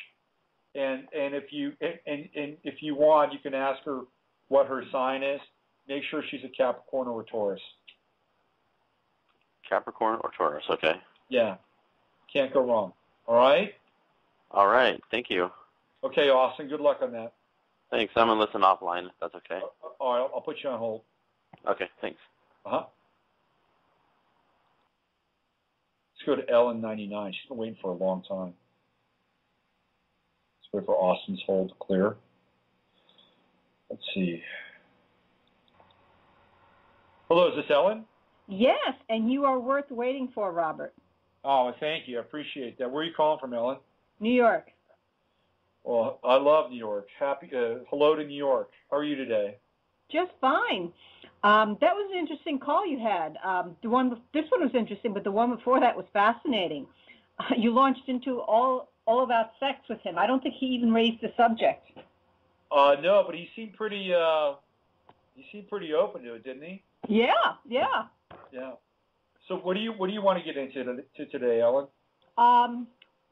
And if you want, you can ask her what her sign is. Make sure she's a Capricorn or a Taurus. Capricorn or Taurus, okay. Yeah. Can't go wrong. All right? All right. Thank you. Okay, Austin. Good luck on that. Thanks. I'm going to listen offline, if that's okay. All right, I'll put you on hold. Okay, thanks. Uh-huh. Let's go to Ellen 99. She's been waiting for a long time. Let's wait for Austin's hold to clear. Let's see. Hello, is this Ellen? Yes, and you are worth waiting for, Robert. Oh, thank you. I appreciate that. Where are you calling from, Ellen? New York. Well, I love New York. Hello to New York. How are you today? Just fine. That was an interesting call you had. This one was interesting, but the one before that was fascinating. You launched into all about sex with him. I don't think he even raised the subject. No, but he seemed pretty open to it, didn't he? Yeah. Yeah. So what do you want to get into today, Ellen?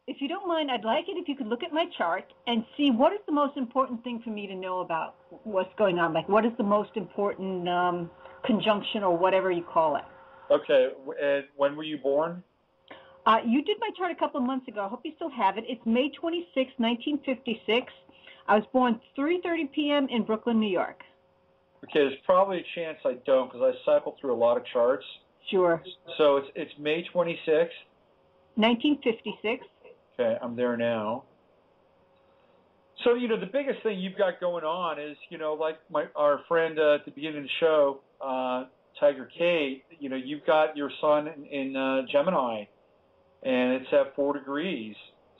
If you don't mind, I'd like it if you could look at my chart and see what is the most important thing for me to know about what's going on. Like, what is the most important conjunction or whatever you call it? Okay. And when were you born? You did my chart a couple of months ago. I hope you still have it. It's May 26, 1956. I was born 3:30 p.m. in Brooklyn, New York. Okay, there's probably a chance I don't because I cycle through a lot of charts. Sure. So it's May 26th? 1956. Okay, I'm there now. So, the biggest thing you've got going on is, like our friend at the beginning of the show, Tiger Kate, you've got your sun in Gemini, and it's at 4 degrees.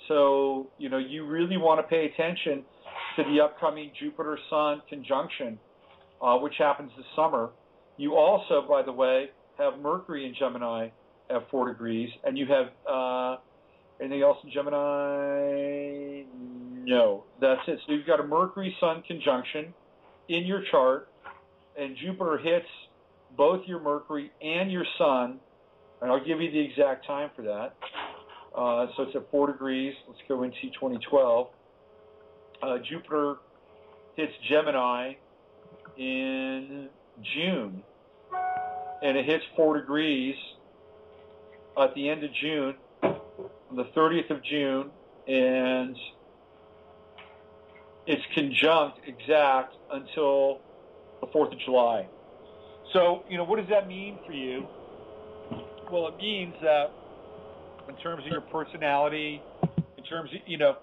So, you really want to pay attention to the upcoming Jupiter-Sun conjunction, which happens this summer. You also, by the way, have Mercury in Gemini at 4 degrees, and you have anything else in Gemini? No, that's it. So you've got a Mercury-Sun conjunction in your chart, and Jupiter hits both your Mercury and your Sun, and I'll give you the exact time for that. So it's at 4 degrees. Let's go into 2012. Jupiter hits Gemini in June, and it hits 4 degrees at the end of June, on the 30th of June, and it's conjunct exact until the 4th of July. So, what does that mean for you? Well, it means that in terms of your personality, in terms of,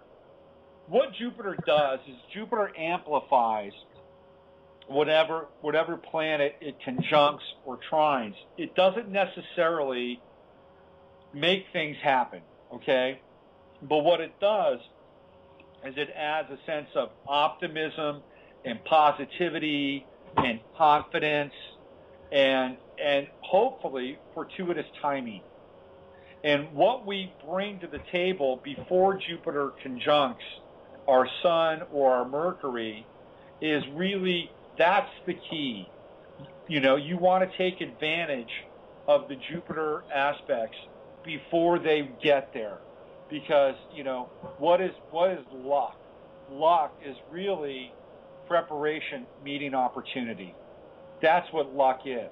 what Jupiter does is Jupiter amplifies whatever planet it conjuncts or trines. It doesn't necessarily make things happen, okay? But what it does is it adds a sense of optimism and positivity and confidence and hopefully fortuitous timing. And what we bring to the table before Jupiter conjuncts our Sun or our Mercury is really, that's the key. You want to take advantage of the Jupiter aspects before they get there, because what is luck? Luck is really preparation meeting opportunity. That's what luck is.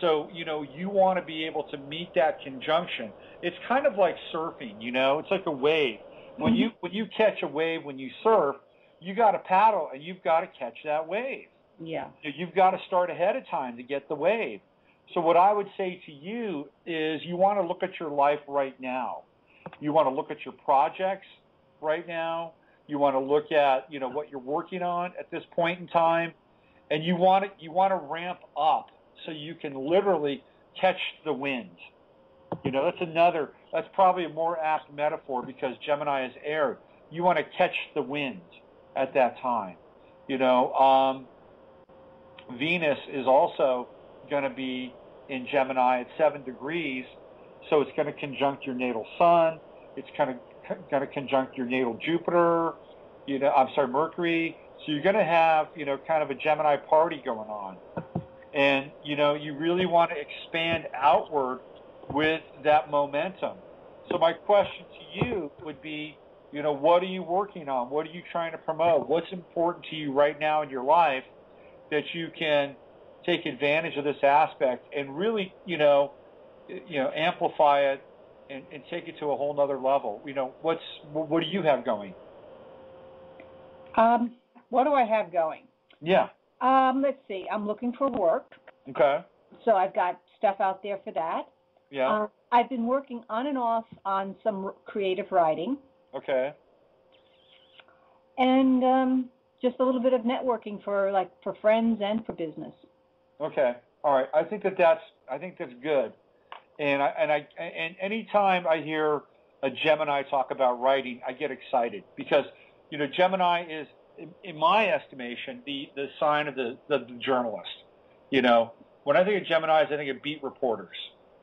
So you want to be able to meet that conjunction. It's kind of like surfing. It's like a wave. When you catch a wave when you surf, you got to paddle and you've got to catch that wave. Yeah. You've got to start ahead of time to get the wave. So what I would say to you is you want to look at your life right now. You want to look at your projects right now. You want to look at, what you're working on at this point in time, and you want to ramp up so you can literally catch the wind. That's probably a more apt metaphor because Gemini is air. You want to catch the wind at that time. Venus is also going to be in Gemini at 7 degrees, so it's going to conjunct your natal Sun. It's going to conjunct your natal Jupiter. Mercury. So you're going to have, kind of a Gemini party going on, and you really want to expand outward with that momentum. So my question to you would be, what are you working on? What are you trying to promote? What's important to you right now in your life that you can take advantage of this aspect and really, amplify it and take it to a whole nother level. What do you have going? What do I have going? Yeah. Let's see. I'm looking for work. Okay. So I've got stuff out there for that. Yeah. I've been working on and off on some creative writing. Okay. And just a little bit of networking for friends and for business. Okay. All right. I think that's good. And anytime I hear a Gemini talk about writing, I get excited because Gemini is, in my estimation, the sign of the journalist. When I think of Geminis, I think of beat reporters,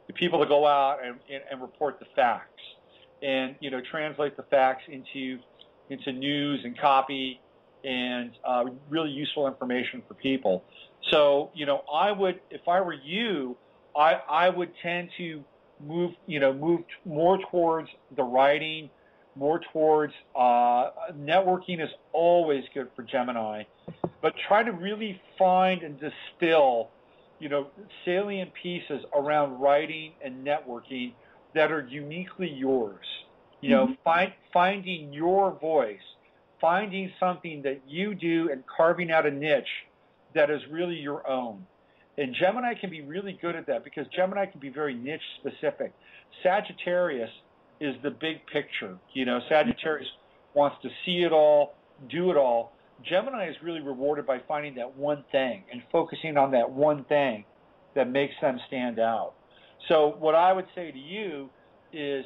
the people that go out and report the facts, and translate the facts into news and copy and really useful information for people. So I would, if I were you, I would tend to move more towards the writing, more towards networking is always good for Gemini, but try to really find and distill, salient pieces around writing and networking that are uniquely yours. Finding your voice, finding something that you do and carving out a niche that is really your own. And Gemini can be really good at that because Gemini can be very niche specific. Sagittarius is the big picture. Sagittarius wants to see it all, do it all. Gemini is really rewarded by finding that one thing and focusing on that one thing that makes them stand out. So what I would say to you is,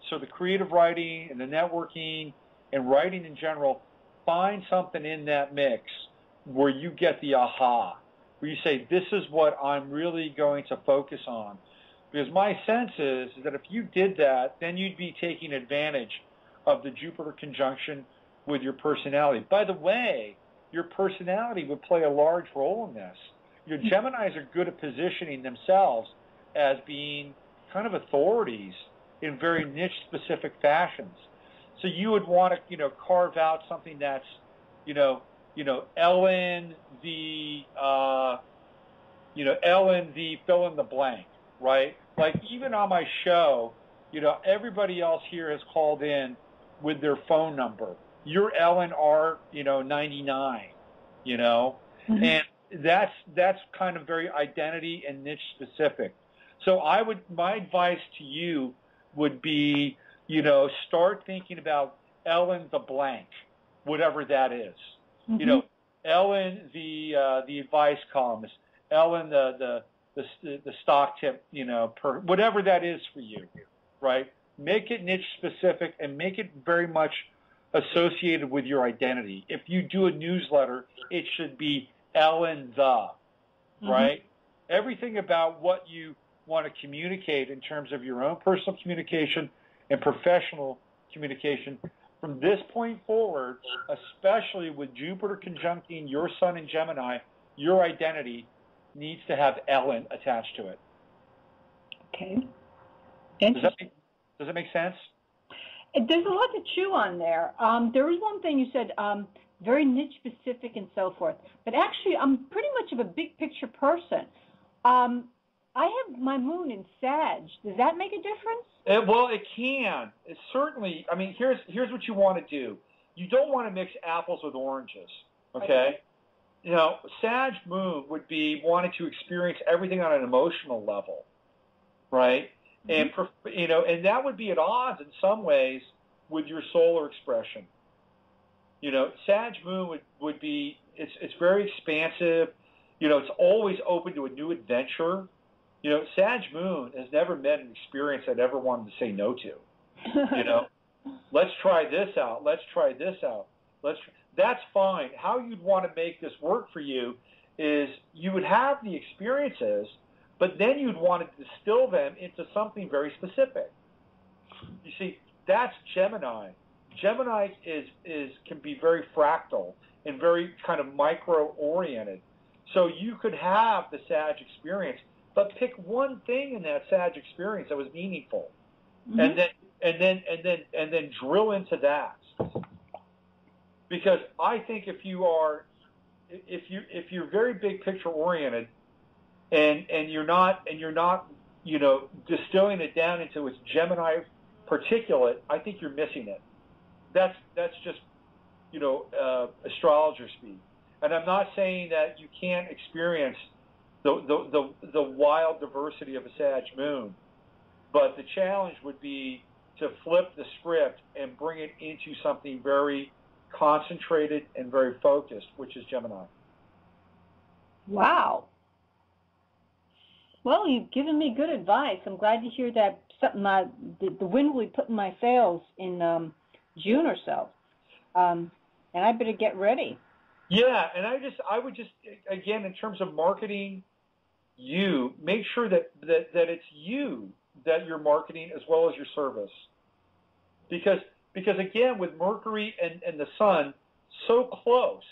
so the creative writing and the networking and writing in general, find something in that mix where you get the aha, where you say, this is what I'm really going to focus on. Because my sense is that if you did that, then you'd be taking advantage of the Jupiter conjunction with your personality. By the way, your personality would play a large role in this. Your Geminis are good at positioning themselves as being kind of authorities in very niche-specific fashions. So you would want to, carve out something that's, Ellen the fill in the blank, right? Like even on my show, everybody else here has called in with their phone number. You're Ellen R, 99, mm-hmm. And that's kind of very identity and niche specific. So my advice to you would be, start thinking about Ellen the blank, whatever that is. Mm-hmm. Ellen the advice columnist, Ellen the stock tip, whatever that is for you, right? Make it niche specific and make it very much associated with your identity. If you do a newsletter, it should be Ellen the, mm-hmm. right? Everything about what you want to communicate in terms of your own personal communication and professional communication from this point forward, especially with Jupiter conjuncting your sun in Gemini, your identity needs to have Ellen attached to it. Okay. Does that make sense? There's a lot to chew on there. There was one thing you said, very niche specific and so forth. But actually, I'm pretty much of a big picture person. I have my moon in Sag. Does that make a difference? It can. It certainly. I mean, here's what you want to do. You don't want to mix apples with oranges. Okay. Sag moon would be wanting to experience everything on an emotional level, right? Mm-hmm. And that would be at odds in some ways with your solar expression. Sag moon would be. It's very expansive. It's always open to a new adventure. Sag moon has never met an experience I'd ever wanted to say no to. Let's try this out. Let's try this out. That's fine. How you'd want to make this work for you is you would have the experiences, but then you'd want to distill them into something very specific. You see, that's Gemini. Gemini can be very fractal and very kind of micro-oriented. So you could have the Sag experience, but pick one thing in that Sag experience that was meaningful, mm-hmm. and then drill into that. Because I think if you're very big picture oriented, and you're not distilling it down into its Gemini particulate, I think you're missing it. That's just, astrologer speak. And I'm not saying that you can't experience the wild diversity of a Sag moon, but the challenge would be to flip the script and bring it into something very concentrated and very focused, which is Gemini. Wow. Well, you've given me good advice. I'm glad to hear that something the wind will be putting my sails in June or so, and I better get ready. Yeah, and I would just again, in terms of marketing, you make sure that it's you that you're marketing as well as your service, because again, with Mercury and the Sun so close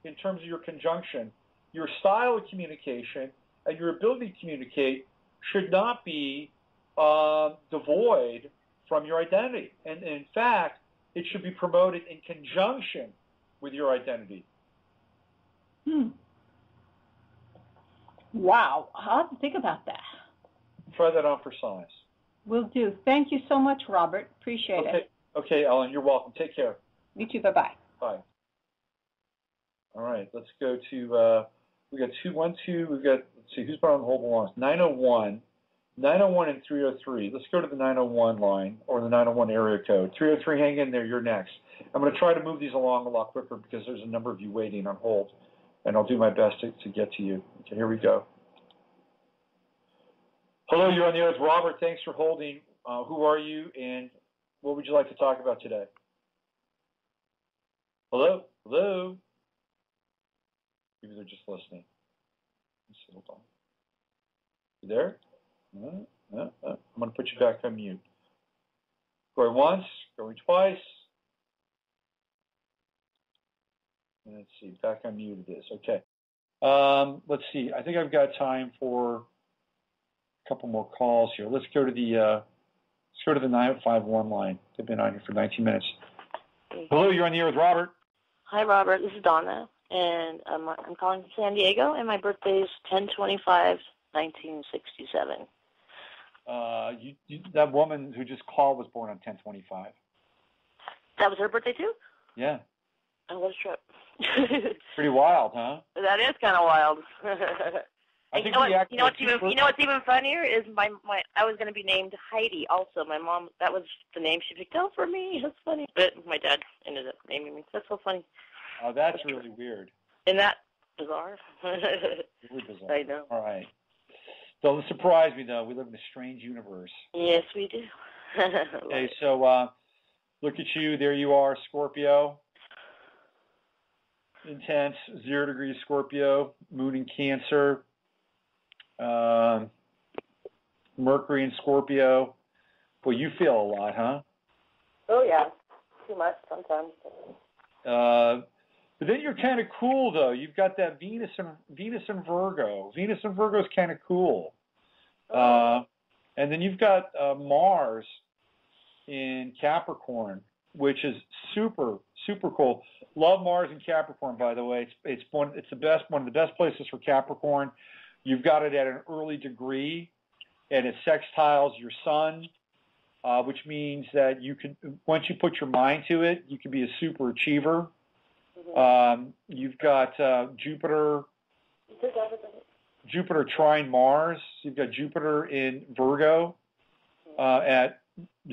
in terms of your conjunction, your style of communication and your ability to communicate should not be devoid from your identity. And in fact, it should be promoted in conjunction with your identity. Wow. I'll have to think about that. Try that on for size. Will do. Thank you so much, Robert. Appreciate it. Okay, Ellen, you're welcome. Take care. You too. Bye-bye. Bye. All right, let's go to, we got 212, we've got, let's see, who's been on hold long? 901 and 303. Let's go to the 901 line, or the 901 area code. 303, hang in there, you're next. I'm going to try to move these along a lot quicker because there's a number of you waiting on hold, and I'll do my best to get to you. Okay, here we go. Hello, you're on the air with Robert. Thanks for holding. Who are you, and what would you like to talk about today? Hello? Hello? Maybe they're just listening. Let's see, hold on. You there? No. I'm going to put you back on mute. Going once, going twice. Let's see, back on mute it is. Okay. Let's see. I think I've got time for a couple more calls here. Let's go to the 951 line. They've been on here for 19 minutes. Hello, you're on the air with Robert. Hi, Robert. This is Donna, and I'm calling from San Diego, and my birthday is 10/25/1967. That woman who just called was born on 10/25. That was her birthday too? Yeah. Oh, what a trip. Pretty wild, huh? That is kind of wild. You know what's even funnier is I was going to be named Heidi also. My mom, that was the name she picked out for me. That's funny. But my dad ended up naming me. That's so funny. Oh, that's really weird. Isn't that bizarre? Really bizarre. I know. All right. Don't surprise me, though. We live in a strange universe. Yes, we do. Okay, so look at you. There you are, Scorpio. Intense, 0 degrees Scorpio, moon in Cancer, Mercury in Scorpio. Boy, you feel a lot, huh? Oh, yeah. Too much sometimes. But then you're kind of cool, though. You've got that Venus and Virgo. Venus and Virgo is kind of cool. And then you've got Mars in Capricorn, which is super, super cool. Love Mars in Capricorn, by the way. It's one of the best places for Capricorn. You've got it at an early degree, and it sextiles your sun, which means that you can, once you put your mind to it, you can be a super achiever. You've got Jupiter trine Mars. You've got Jupiter in Virgo at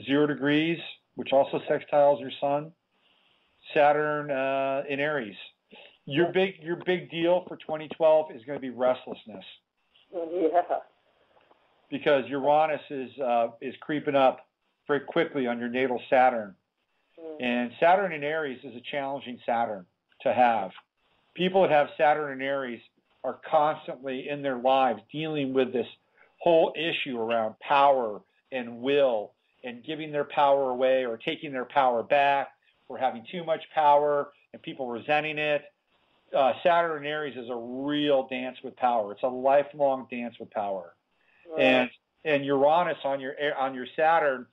0 degrees, which also sextiles your sun. Saturn in Aries. Your big deal for 2012 is going to be restlessness. Yeah. Because Uranus is creeping up very quickly on your natal Saturn. And Saturn in Aries is a challenging Saturn to have. People that have Saturn in Aries are constantly in their lives dealing with this whole issue around power and will and giving their power away or taking their power back or having too much power and people resenting it. Saturn in Aries is a real dance with power. It's a lifelong dance with power. Right. And Uranus on your Saturn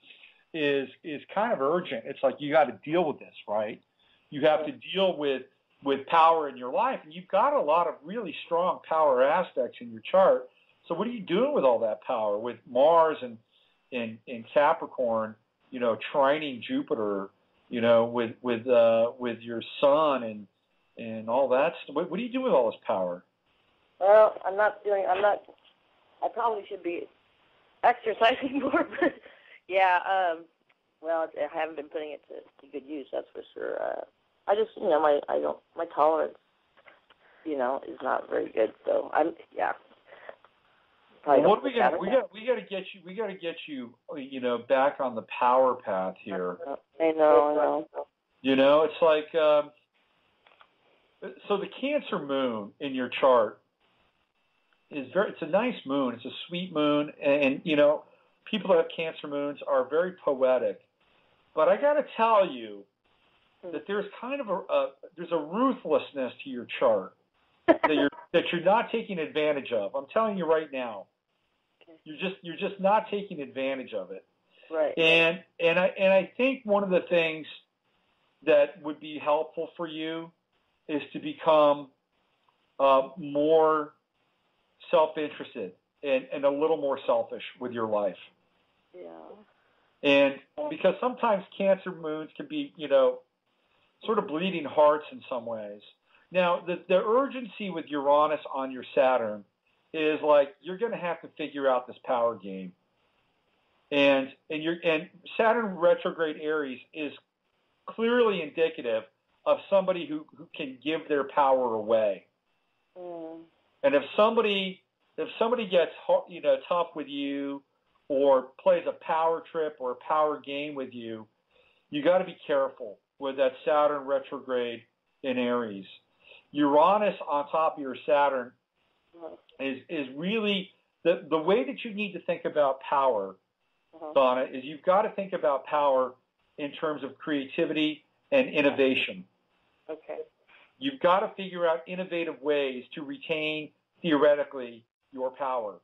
is kind of urgent. It's like you got to deal with this, right? You have to deal with power in your life, and you've got a lot of really strong power aspects in your chart. So what are you doing with all that power with Mars and in Capricorn? You know, trining Jupiter. You know, with your Sun and all that. What do you do with all this power? Well, I probably should be exercising more, but yeah. Well, I haven't been putting it to good use. That's for sure. I just, my tolerance, is not very good. So Well, what we got to get you, back on the power path here. I know. You know, it's like, so the Cancer moon in your chart it's a nice moon. It's a sweet moon, and people that have Cancer moons are very poetic. But I got to tell you that there's kind of there's a ruthlessness to your chart that you're not taking advantage of. I'm telling you right now. You're just not taking advantage of it. Right. And I think one of the things that would be helpful for you is to become more self-interested and a little more selfish with your life. Yeah. And because sometimes Cancer moons can be, sort of bleeding hearts in some ways. Now, the urgency with Uranus on your Saturn is like you're going to have to figure out this power game, and Saturn retrograde Aries is clearly indicative of somebody who can give their power away. And if somebody gets tough with you or plays a power trip or a power game with you, you got to be careful with that Saturn retrograde in Aries. Uranus on top of your Saturn is really the way that you need to think about power, Donna, is you've got to think about power in terms of creativity and innovation. Okay. You've got to figure out innovative ways to retain, theoretically, your power,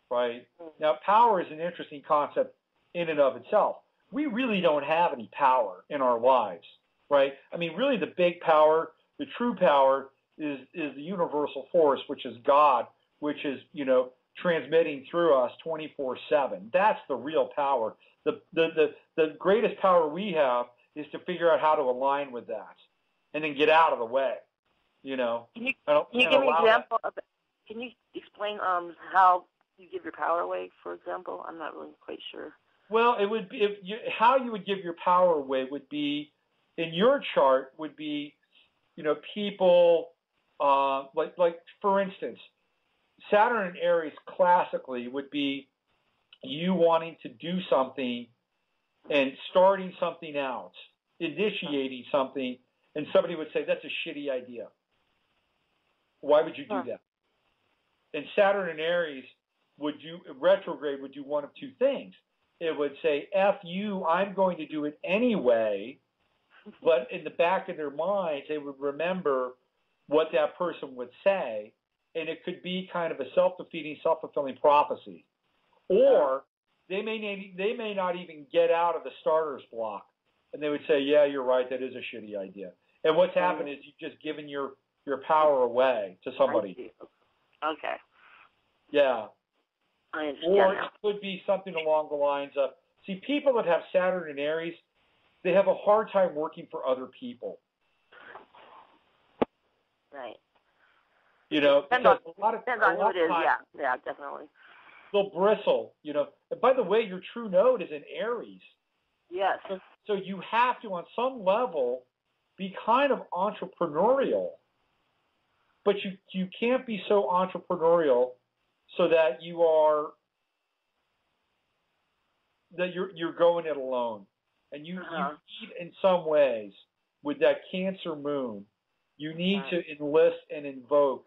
right? Now, power is an interesting concept in and of itself. We really don't have any power in our lives, right? I mean, really the big power, the true power is the universal force, which is God, which is, transmitting through us 24/7. That's the real power. The greatest power we have is to figure out how to align with that and then get out of the way, Can you give me an example of it? Can you explain how you give your power away, for example? I'm not really quite sure. Well, it would be how you would give your power away would be in your chart would be, people like for instance, Saturn in Aries classically would be you wanting to do something and starting something out, initiating something, and somebody would say that's a shitty idea. Why would you do that? And Saturn in Aries retrograde would do one of two things. It would say, F you, I'm going to do it anyway, but in the back of their minds, they would remember what that person would say, and it could be kind of a self-defeating, self-fulfilling prophecy. Or they may not even get out of the starter's block, and they would say, yeah, you're right, that is a shitty idea. And what's happened is you've just given your power away to somebody. Okay. Yeah. I understand. Or it could be something along the lines of, see, people that have Saturn in Aries, they have a hard time working for other people. Right. Because a lot of who it is. Yeah, definitely. They'll bristle, And by the way, your true node is in Aries. Yes. So you have to, on some level, be kind of entrepreneurial. But you can't be so entrepreneurial so that you're going it alone. And you need, in some ways, with that Cancer moon, you need to enlist and invoke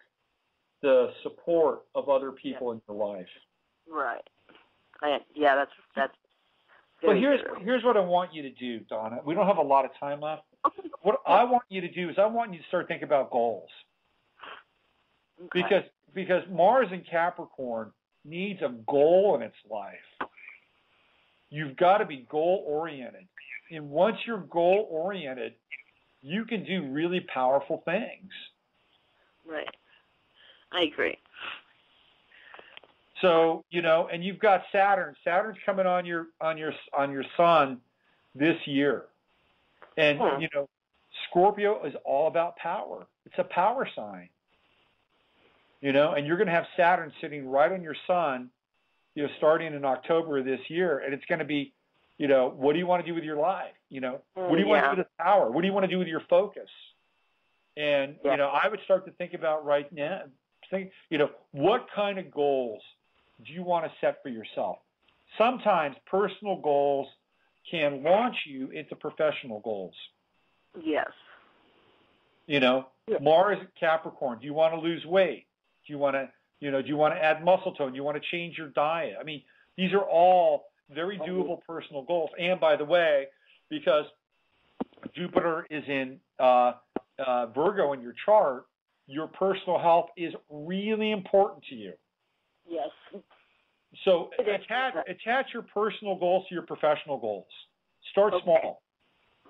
the support of other people in your life. Right. That's. But here's what I want you to do, Donna. We don't have a lot of time left. What I want you to do is I want you to start thinking about goals. Okay. Because Mars in Capricorn needs a goal in its life. You've got to be goal-oriented. And once you're goal-oriented, you can do really powerful things. Right. I agree. So, and you've got Saturn. Saturn's coming on your sun this year. And, Scorpio is all about power. It's a power sign. And you're going to have Saturn sitting right on your sun, starting in October of this year. And it's going to be, what do you want to do with your life? What do you want to do with the power? What do you want to do with your focus? And, I would start to think about right now, what kind of goals do you want to set for yourself? Sometimes personal goals can launch you into professional goals. Yes. Mars Capricorn, do you want to lose weight? Do you want to, do you want to add muscle tone? Do you want to change your diet? I mean, these are all very doable personal goals. And by the way, because Jupiter is in Virgo in your chart, your personal health is really important to you. Yes. So attach your personal goals to your professional goals. Start small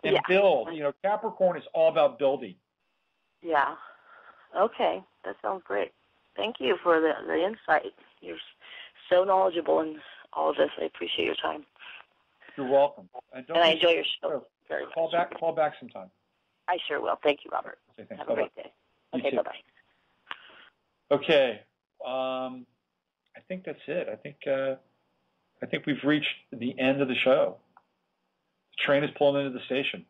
and build. Capricorn is all about building. Yeah. Okay. That sounds great. Thank you for the insight. You're so knowledgeable in all of this. I appreciate your time. You're welcome. And I enjoy your show very much. Call back sometime. I sure will. Thank you, Robert. Okay, thanks. Have a great day. Okay, bye-bye. Okay. I think that's it. I think we've reached the end of the show. The train is pulling into the station.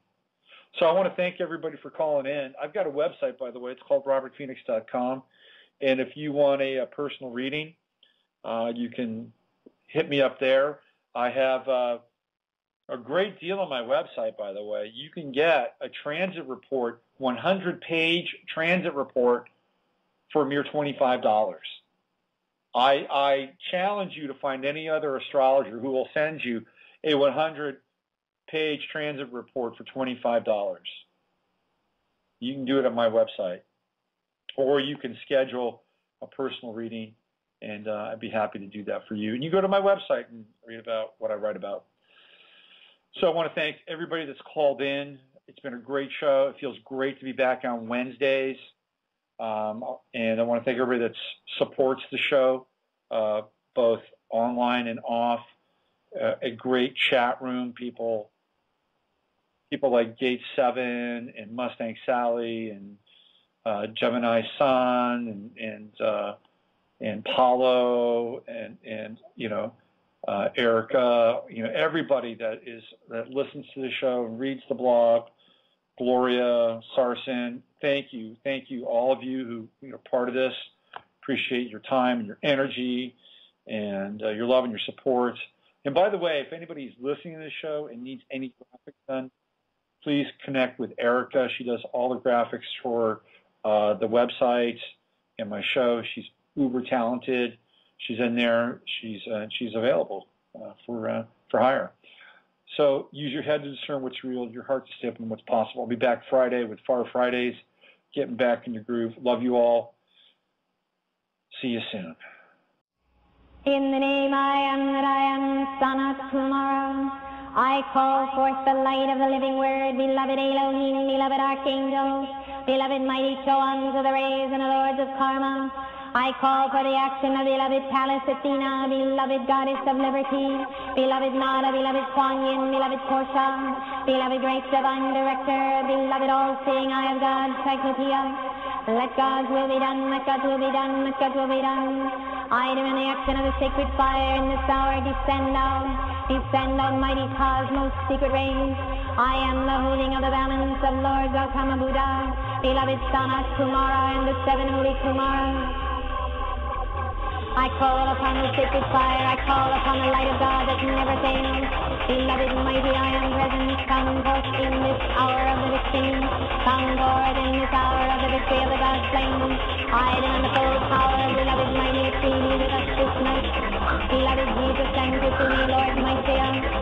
So I want to thank everybody for calling in. I've got a website, by the way. It's called robertphoenix.com. And if you want a personal reading, you can hit me up there. I have a great deal on my website, by the way. You can get a transit report, 100-page transit report for a mere $25. I challenge you to find any other astrologer who will send you a 100-page transit report for $25. You can do it at my website. Or you can schedule a personal reading, and I'd be happy to do that for you. And you go to my website and read about what I write about. So I want to thank everybody that's called in. It's been a great show. It feels great to be back on Wednesdays. And I want to thank everybody that supports the show, both online and off. A great chat room, people like Gate 7 and Mustang Sally and Gemini Sun and Paulo and Erica, everybody that listens to the show and reads the blog, Gloria, Sarson, thank you, all of you who are part of this. Appreciate your time and your energy and your love and your support. And by the way, if anybody's listening to this show and needs any graphics done, please connect with Erica. She does all the graphics for the website and my show. She's uber talented. She's in there. She's available for hire. So use your head to discern what's real, your heart to stay up on what's possible. I'll be back Friday with Far Fridays, getting back in your groove. Love you all. See you soon. In the name I am that I am, Sanat Kumara, I call forth the light of the living word, beloved Elohim, beloved Archangel, beloved mighty Choans of the rays and the lords of Karma. I call for the action of beloved Pallas Athena, beloved goddess of liberty, beloved Nada, beloved Kuan Yin, beloved Portia, beloved great divine director, beloved all-seeing eye of God, Cyclopeia. Let God's will be done, let God's will be done, let God's will be done. I demand the action of the sacred fire in this hour. Descend down, mighty cosmos, secret rays. I am the holding of the balance of Lord Gautama Buddha, beloved Sanat Kumara and the seven holy Kumaras. I call upon the sacred fire, I call upon the light of God that never fails. Beloved mighty, I am present, come forth in this hour of the victory. Come forth in this hour of the victory of the God's flame. I demand the full power, beloved mighty, exceed with us this night. Beloved Jesus, send to me, Lord, my Savior.